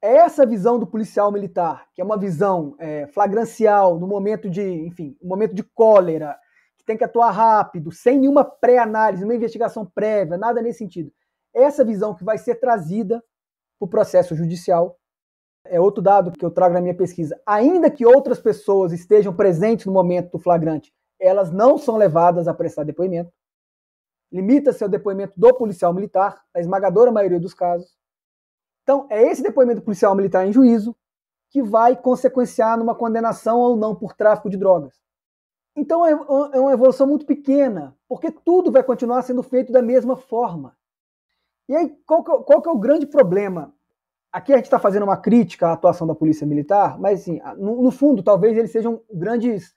É essa visão do policial militar, que é uma visão flagrancial, no momento no momento de cólera, que tem que atuar rápido, sem nenhuma pré-análise, nenhuma investigação prévia, nada nesse sentido. Essa visão que vai ser trazida para o processo judicial. É outro dado que eu trago na minha pesquisa. Ainda que outras pessoas estejam presentes no momento do flagrante, elas não são levadas a prestar depoimento. Limita-se ao depoimento do policial militar, na esmagadora maioria dos casos. Então, é esse depoimento do policial militar em juízo que vai consequenciar numa condenação ou não por tráfico de drogas. Então, é uma evolução muito pequena, porque tudo vai continuar sendo feito da mesma forma. E aí, qual que é o grande problema? Aqui a gente está fazendo uma crítica à atuação da polícia militar, mas, assim, no fundo, talvez eles sejam grandes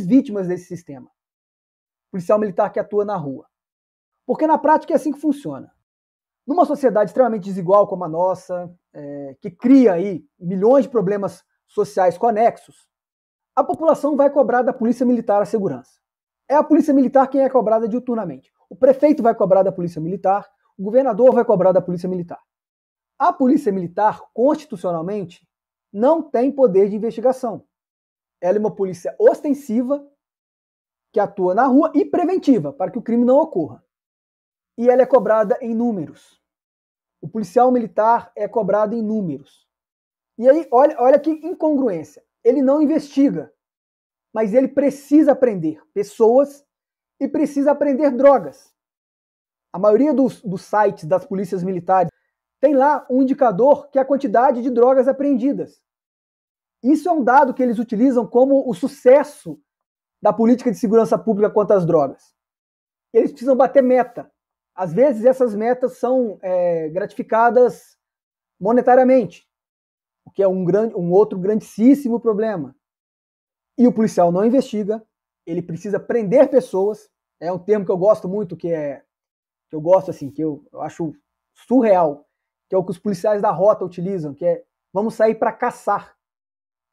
vítimas desse sistema. Policial militar que atua na rua. Porque na prática é assim que funciona. Numa sociedade extremamente desigual como a nossa, que cria aí milhões de problemas sociais conexos, a população vai cobrar da polícia militar a segurança. É a polícia militar quem é cobrada diuturnamente. O prefeito vai cobrar da polícia militar, o governador vai cobrar da polícia militar. A polícia militar, constitucionalmente, não tem poder de investigação. Ela é uma polícia ostensiva que atua na rua e preventiva, para que o crime não ocorra. E ela é cobrada em números. O policial militar é cobrado em números. E aí, olha que incongruência. Ele não investiga, mas ele precisa prender pessoas e precisa prender drogas. A maioria dos sites das polícias militares tem lá um indicador que é a quantidade de drogas apreendidas. Isso é um dado que eles utilizam como o sucesso da política de segurança pública contra as drogas. Eles precisam bater meta. Às vezes essas metas são gratificadas monetariamente, o que é um outro grandíssimo problema. E o policial não investiga, ele precisa prender pessoas. É um termo que eu gosto muito, que eu acho surreal, que é o que os policiais da rota utilizam, que é vamos sair para caçar.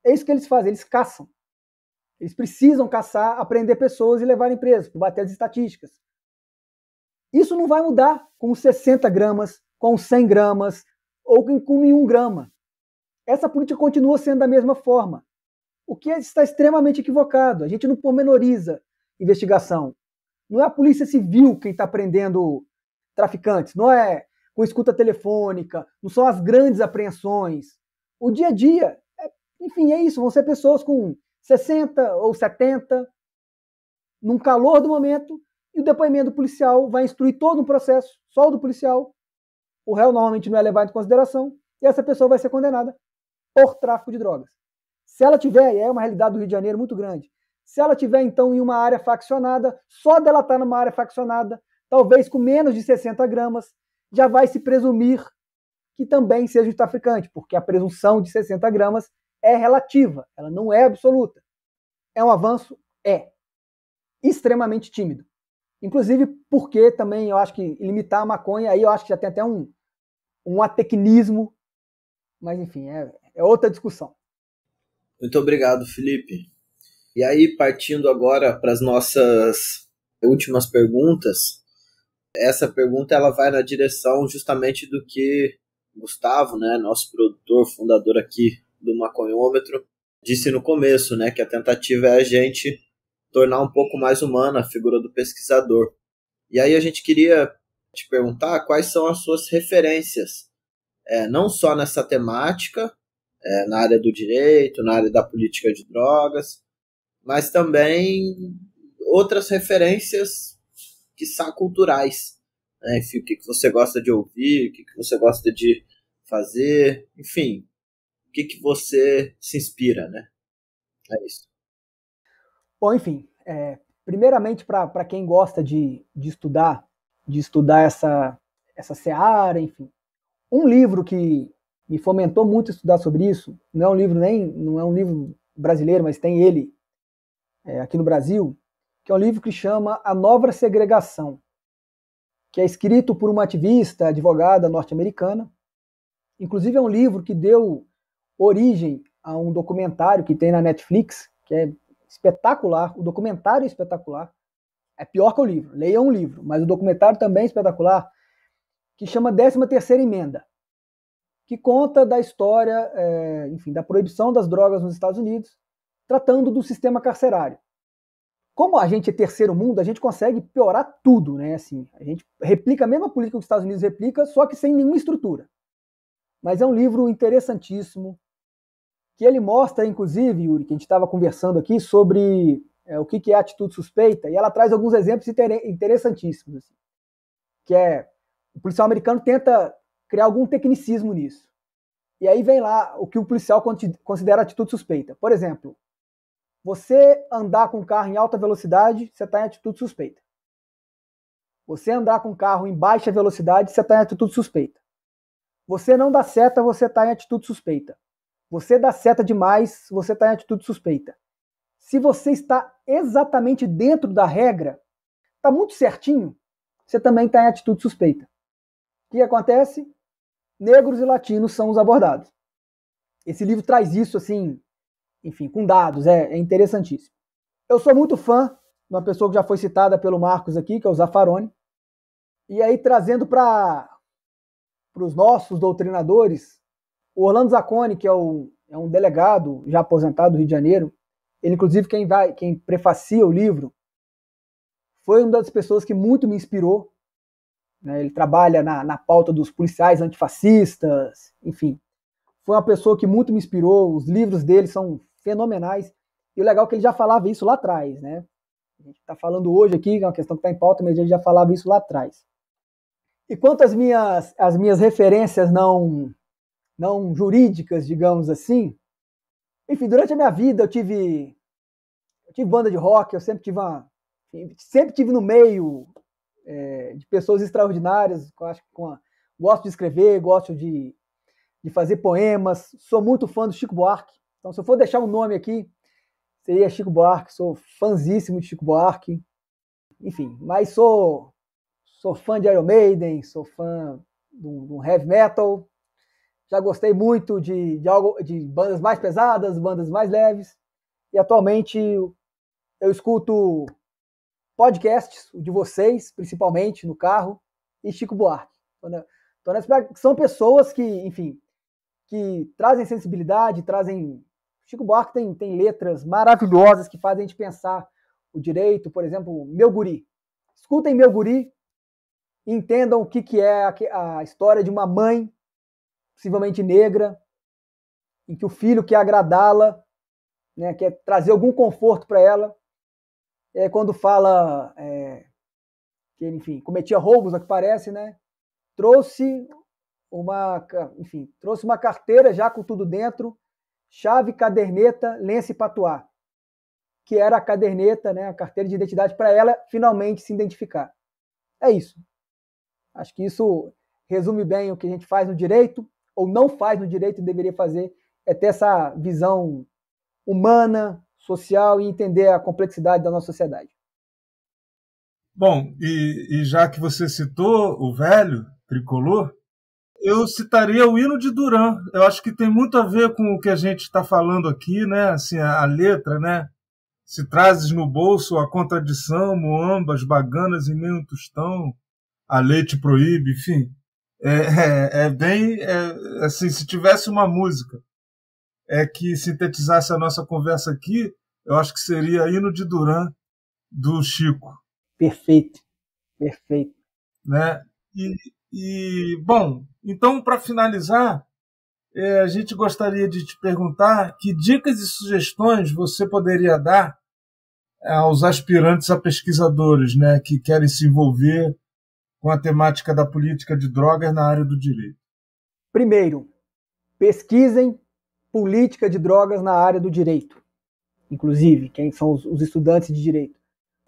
É isso que eles fazem, eles caçam. Eles precisam caçar, aprender pessoas e levarem presos, para bater as estatísticas. Isso não vai mudar com 60 gramas, com 100 gramas ou com 1 grama. Essa política continua sendo da mesma forma. O que está extremamente equivocado. A gente não pormenoriza investigação. Não é a polícia civil quem está prendendo traficantes, não é com escuta telefônica, não são as grandes apreensões. O dia a dia, enfim, é isso. Vão ser pessoas com 60 ou 70, num calor do momento, e o depoimento do policial vai instruir todo um processo, só o do policial. O réu normalmente não é levado em consideração, e essa pessoa vai ser condenada por tráfico de drogas. Se ela tiver, e é uma realidade do Rio de Janeiro muito grande, se ela tiver, então, em uma área faccionada, só dela estar numa área faccionada, talvez com menos de 60 gramas, já vai se presumir que também seja um traficante, porque a presunção de 60 gramas é relativa, ela não é absoluta. É um avanço? É. Extremamente tímido. Inclusive porque também eu acho que limitar a maconha, aí eu acho que já tem até um atecnismo, mas enfim, é outra discussão. Muito obrigado, Felipe. E aí, partindo agora para as nossas últimas perguntas, essa pergunta ela vai na direção justamente do que Gustavo, né, nosso produtor, fundador aqui do Maconhômetro, disse no começo, né, que a tentativa é a gente tornar um pouco mais humana a figura do pesquisador. E aí a gente queria te perguntar quais são as suas referências, não só nessa temática, na área do direito, na área da política de drogas, mas também outras referências, quiçá culturais. Né? Enfim, o que você gosta de ouvir, o que você gosta de fazer, enfim, o que você se inspira, né? É isso. Bom, enfim, primeiramente para quem gosta de estudar essa seara, enfim, um livro que me fomentou muito a estudar sobre isso, não é um livro brasileiro, mas tem ele aqui no Brasil, que é um livro que chama A Nova Segregação, que é escrito por uma ativista, advogada norte-americana. Inclusive é um livro que deu origem a um documentário que tem na Netflix, que é espetacular. O documentário é espetacular. É pior que o livro. Leiam o livro, mas o documentário também é espetacular, que chama 13ª Emenda, que conta da história, enfim, da proibição das drogas nos Estados Unidos, tratando do sistema carcerário. Como a gente é terceiro mundo, a gente consegue piorar tudo, né? Assim, a gente replica a mesma política que os Estados Unidos replica, só que sem nenhuma estrutura. Mas é um livro interessantíssimo, que ele mostra, inclusive, Yuri, que a gente estava conversando aqui sobre o que é atitude suspeita, e ela traz alguns exemplos interessantíssimos. Assim, que o policial americano tenta criar algum tecnicismo nisso. E aí vem lá o que o policial considera atitude suspeita. Por exemplo, você andar com um carro em alta velocidade, você está em atitude suspeita. Você andar com um carro em baixa velocidade, você está em atitude suspeita. Você não dá seta, você está em atitude suspeita. Você dá seta demais, você está em atitude suspeita. Se você está exatamente dentro da regra, está muito certinho, você também está em atitude suspeita. O que acontece? Negros e latinos são os abordados. Esse livro traz isso, assim, enfim, com dados, é interessantíssimo. Eu sou muito fã de uma pessoa que já foi citada pelo Marcos aqui, que é o Zaffaroni, e aí trazendo para os nossos doutrinadores, o Orlando Zacconi, que é um delegado já aposentado do Rio de Janeiro, ele, inclusive, quem prefacia o livro, foi uma das pessoas que muito me inspirou. Né? Ele trabalha na pauta dos policiais antifascistas, enfim. Foi uma pessoa que muito me inspirou, os livros dele são fenomenais, e o legal é que ele já falava isso lá atrás, né? A gente está falando hoje aqui, é uma questão que está em pauta, mas ele já falava isso lá atrás. E quanto às minhas referências não jurídicas, digamos assim, enfim, durante a minha vida eu tive banda de rock, eu sempre tive no meio de pessoas extraordinárias. Eu acho que gosto de escrever, gosto de fazer poemas, sou muito fã do Chico Buarque. Então, se eu for deixar um nome aqui, seria Chico Buarque, sou fãzíssimo de Chico Buarque. Enfim, mas sou fã de Iron Maiden, sou fã do heavy metal. Já gostei muito de bandas mais pesadas, bandas mais leves. E atualmente eu escuto podcasts, o de vocês, principalmente no carro, e Chico Buarque. São pessoas que, enfim, que trazem sensibilidade, Chico Buarque tem letras maravilhosas que fazem a gente pensar o direito. Por exemplo, Meu Guri. Escutem Meu Guri e entendam o que é a história de uma mãe, possivelmente negra, em que o filho quer agradá-la, né, quer trazer algum conforto para ela. Quando fala que ele, enfim, cometia roubos, ao que parece, né, trouxe uma carteira já com tudo dentro, chave, caderneta, lenço e patuá, que era a caderneta, né, a carteira de identidade para ela finalmente se identificar. É isso. Acho que isso resume bem o que a gente faz no direito, ou não faz no direito e deveria fazer, é ter essa visão humana, social e entender a complexidade da nossa sociedade. Bom, e já que você citou o velho tricolor, eu citaria o hino de Duran. Eu acho que tem muito a ver com o que a gente está falando aqui, né? Assim, a letra, né? Se trazes no bolso a contradição, moambas, baganas e nem um tostão, a lei te proíbe, enfim. Assim, se tivesse uma música que sintetizasse a nossa conversa aqui, eu acho que seria Hino de Duran, do Chico. Perfeito. Né? Bom, então, para finalizar, a gente gostaria de te perguntar que dicas e sugestões você poderia dar aos aspirantes a pesquisadores, né, que querem se envolver com a temática da política de drogas na área do direito. Primeiro, pesquisem política de drogas na área do direito. Inclusive, quem são os estudantes de direito.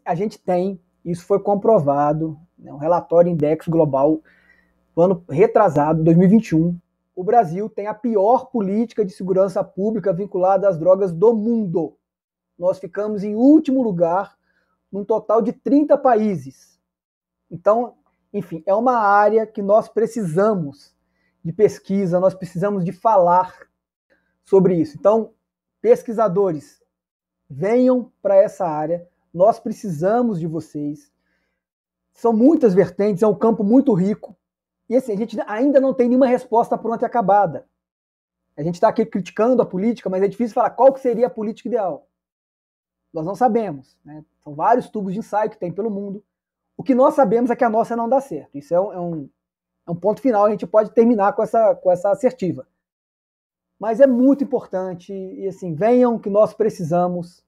A gente tem, isso foi comprovado, né, um relatório Index Global, no ano retrasado, 2021, o Brasil tem a pior política de segurança pública vinculada às drogas do mundo. Nós ficamos em último lugar num total de 30 países. Então, enfim, é uma área que nós precisamos de pesquisa, nós precisamos de falar sobre isso. Então, pesquisadores, venham para essa área, nós precisamos de vocês. São muitas vertentes, é um campo muito rico. E assim, a gente ainda não tem nenhuma resposta pronta e acabada. A gente está aqui criticando a política, mas é difícil falar qual que seria a política ideal. Nós não sabemos, né? São vários tubos de ensaio que tem pelo mundo. O que nós sabemos é que a nossa não dá certo. Isso é um ponto final, a gente pode terminar com essa assertiva. Mas é muito importante, e assim, venham que nós precisamos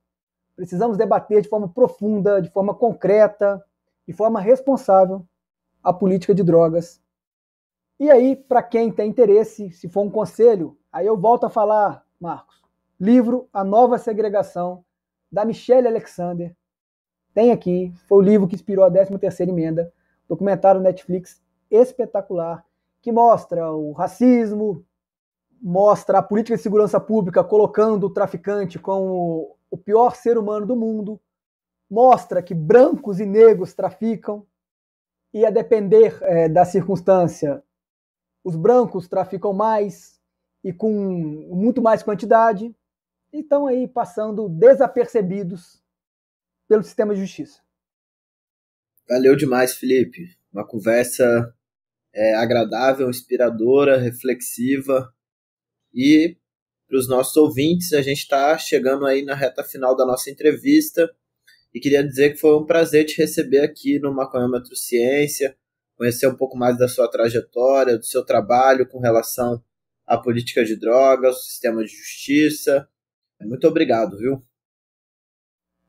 debater de forma profunda, de forma concreta, de forma responsável a política de drogas. E aí, para quem tem interesse, se for um conselho, aí eu volto a falar, Marcos, livro A Nova Segregação, da Michelle Alexander. Tem aqui, foi o livro que inspirou a 13ª emenda, documentário Netflix espetacular, que mostra o racismo, mostra a política de segurança pública colocando o traficante como o pior ser humano do mundo, mostra que brancos e negros traficam, e a depender da circunstância, os brancos traficam mais e com muito mais quantidade, e estão aí passando desapercebidos pelo sistema de justiça. Valeu demais, Felipe. Uma conversa agradável, inspiradora, reflexiva. E para os nossos ouvintes, a gente está chegando aí na reta final da nossa entrevista e queria dizer que foi um prazer te receber aqui no Maconhômetro Ciência, conhecer um pouco mais da sua trajetória, do seu trabalho com relação à política de drogas, ao sistema de justiça. Muito obrigado, viu?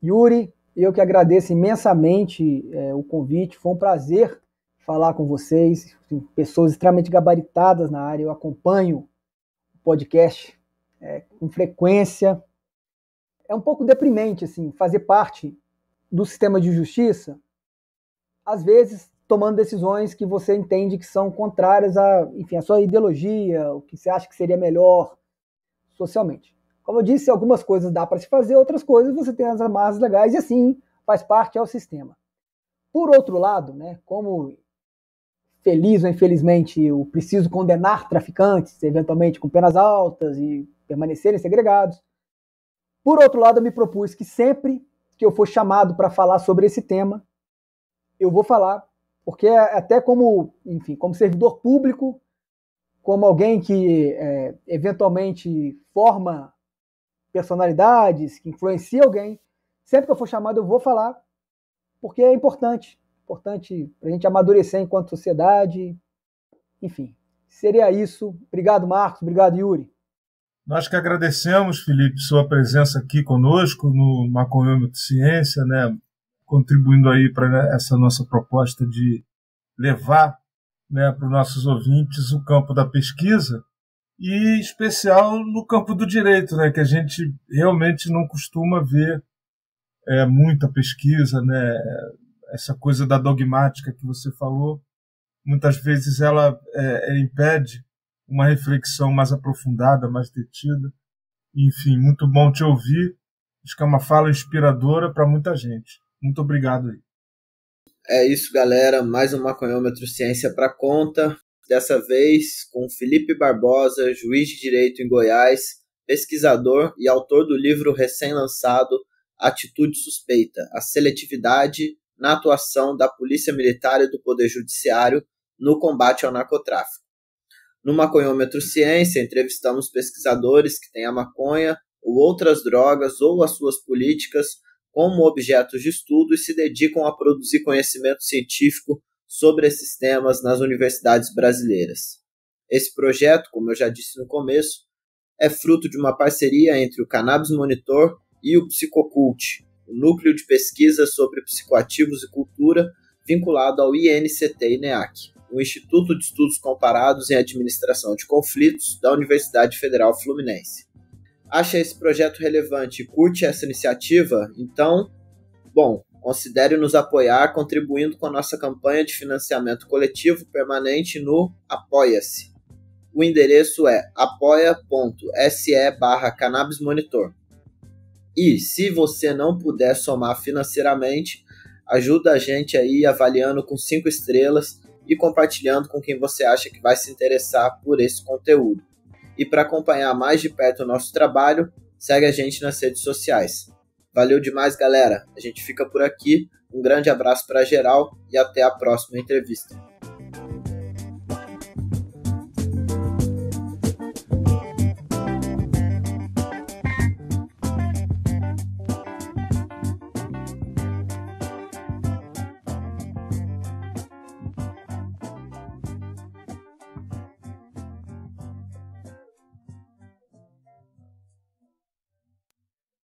Yuri, eu que agradeço imensamente o convite, foi um prazer falar com vocês, pessoas extremamente gabaritadas na área. Eu acompanho o podcast com frequência. É um pouco deprimente assim, fazer parte do sistema de justiça, às vezes tomando decisões que você entende que são contrárias à sua ideologia, o que você acha que seria melhor socialmente. Como eu disse, algumas coisas dá para se fazer, outras coisas você tem as amarras legais e assim faz parte ao sistema. Por outro lado, né, como feliz ou infelizmente eu preciso condenar traficantes, eventualmente com penas altas e permanecerem segregados, por outro lado eu me propus que sempre que eu for chamado para falar sobre esse tema, eu vou falar, porque até como servidor público, como alguém que eventualmente forma personalidades, que influencia alguém, sempre que eu for chamado eu vou falar, porque é importante para a gente amadurecer enquanto sociedade. Enfim, seria isso. Obrigado, Marcos. Obrigado, Yuri. Nós que agradecemos, Felipe, sua presença aqui conosco no Maconhômetro Ciência, né, contribuindo aí para essa nossa proposta de levar, né, para os nossos ouvintes o campo da pesquisa, e em especial no campo do direito, né, que a gente realmente não costuma ver muita pesquisa, né, essa coisa da dogmática que você falou, muitas vezes ela impede uma reflexão mais aprofundada, mais detida. Enfim, muito bom te ouvir. Acho que é uma fala inspiradora para muita gente. Muito obrigado aí. É isso, galera. Mais um Maconhômetro Ciência para conta. Dessa vez com Felipe Barbosa, juiz de direito em Goiás, pesquisador e autor do livro recém-lançado Atitude Suspeita, a seletividade na atuação da Polícia Militar e do Poder Judiciário no combate ao narcotráfico. No Maconhômetro Ciência, entrevistamos pesquisadores que têm a maconha ou outras drogas ou as suas políticas como objetos de estudo e se dedicam a produzir conhecimento científico sobre esses temas nas universidades brasileiras. Esse projeto, como eu já disse no começo, é fruto de uma parceria entre o Cannabis Monitor e o Psicocult, o núcleo de pesquisa sobre psicoativos e cultura vinculado ao INCT-INEAC, o Instituto de Estudos Comparados em Administração de Conflitos da Universidade Federal Fluminense. Acha esse projeto relevante e curte essa iniciativa? Então, considere nos apoiar contribuindo com a nossa campanha de financiamento coletivo permanente no Apoia-se. O endereço é apoia.se/cannabismonitor. E se você não puder somar financeiramente, ajuda a gente aí avaliando com 5 estrelas e compartilhando com quem você acha que vai se interessar por esse conteúdo. E para acompanhar mais de perto o nosso trabalho, segue a gente nas redes sociais. Valeu demais, galera. A gente fica por aqui. Um grande abraço para geral e até a próxima entrevista.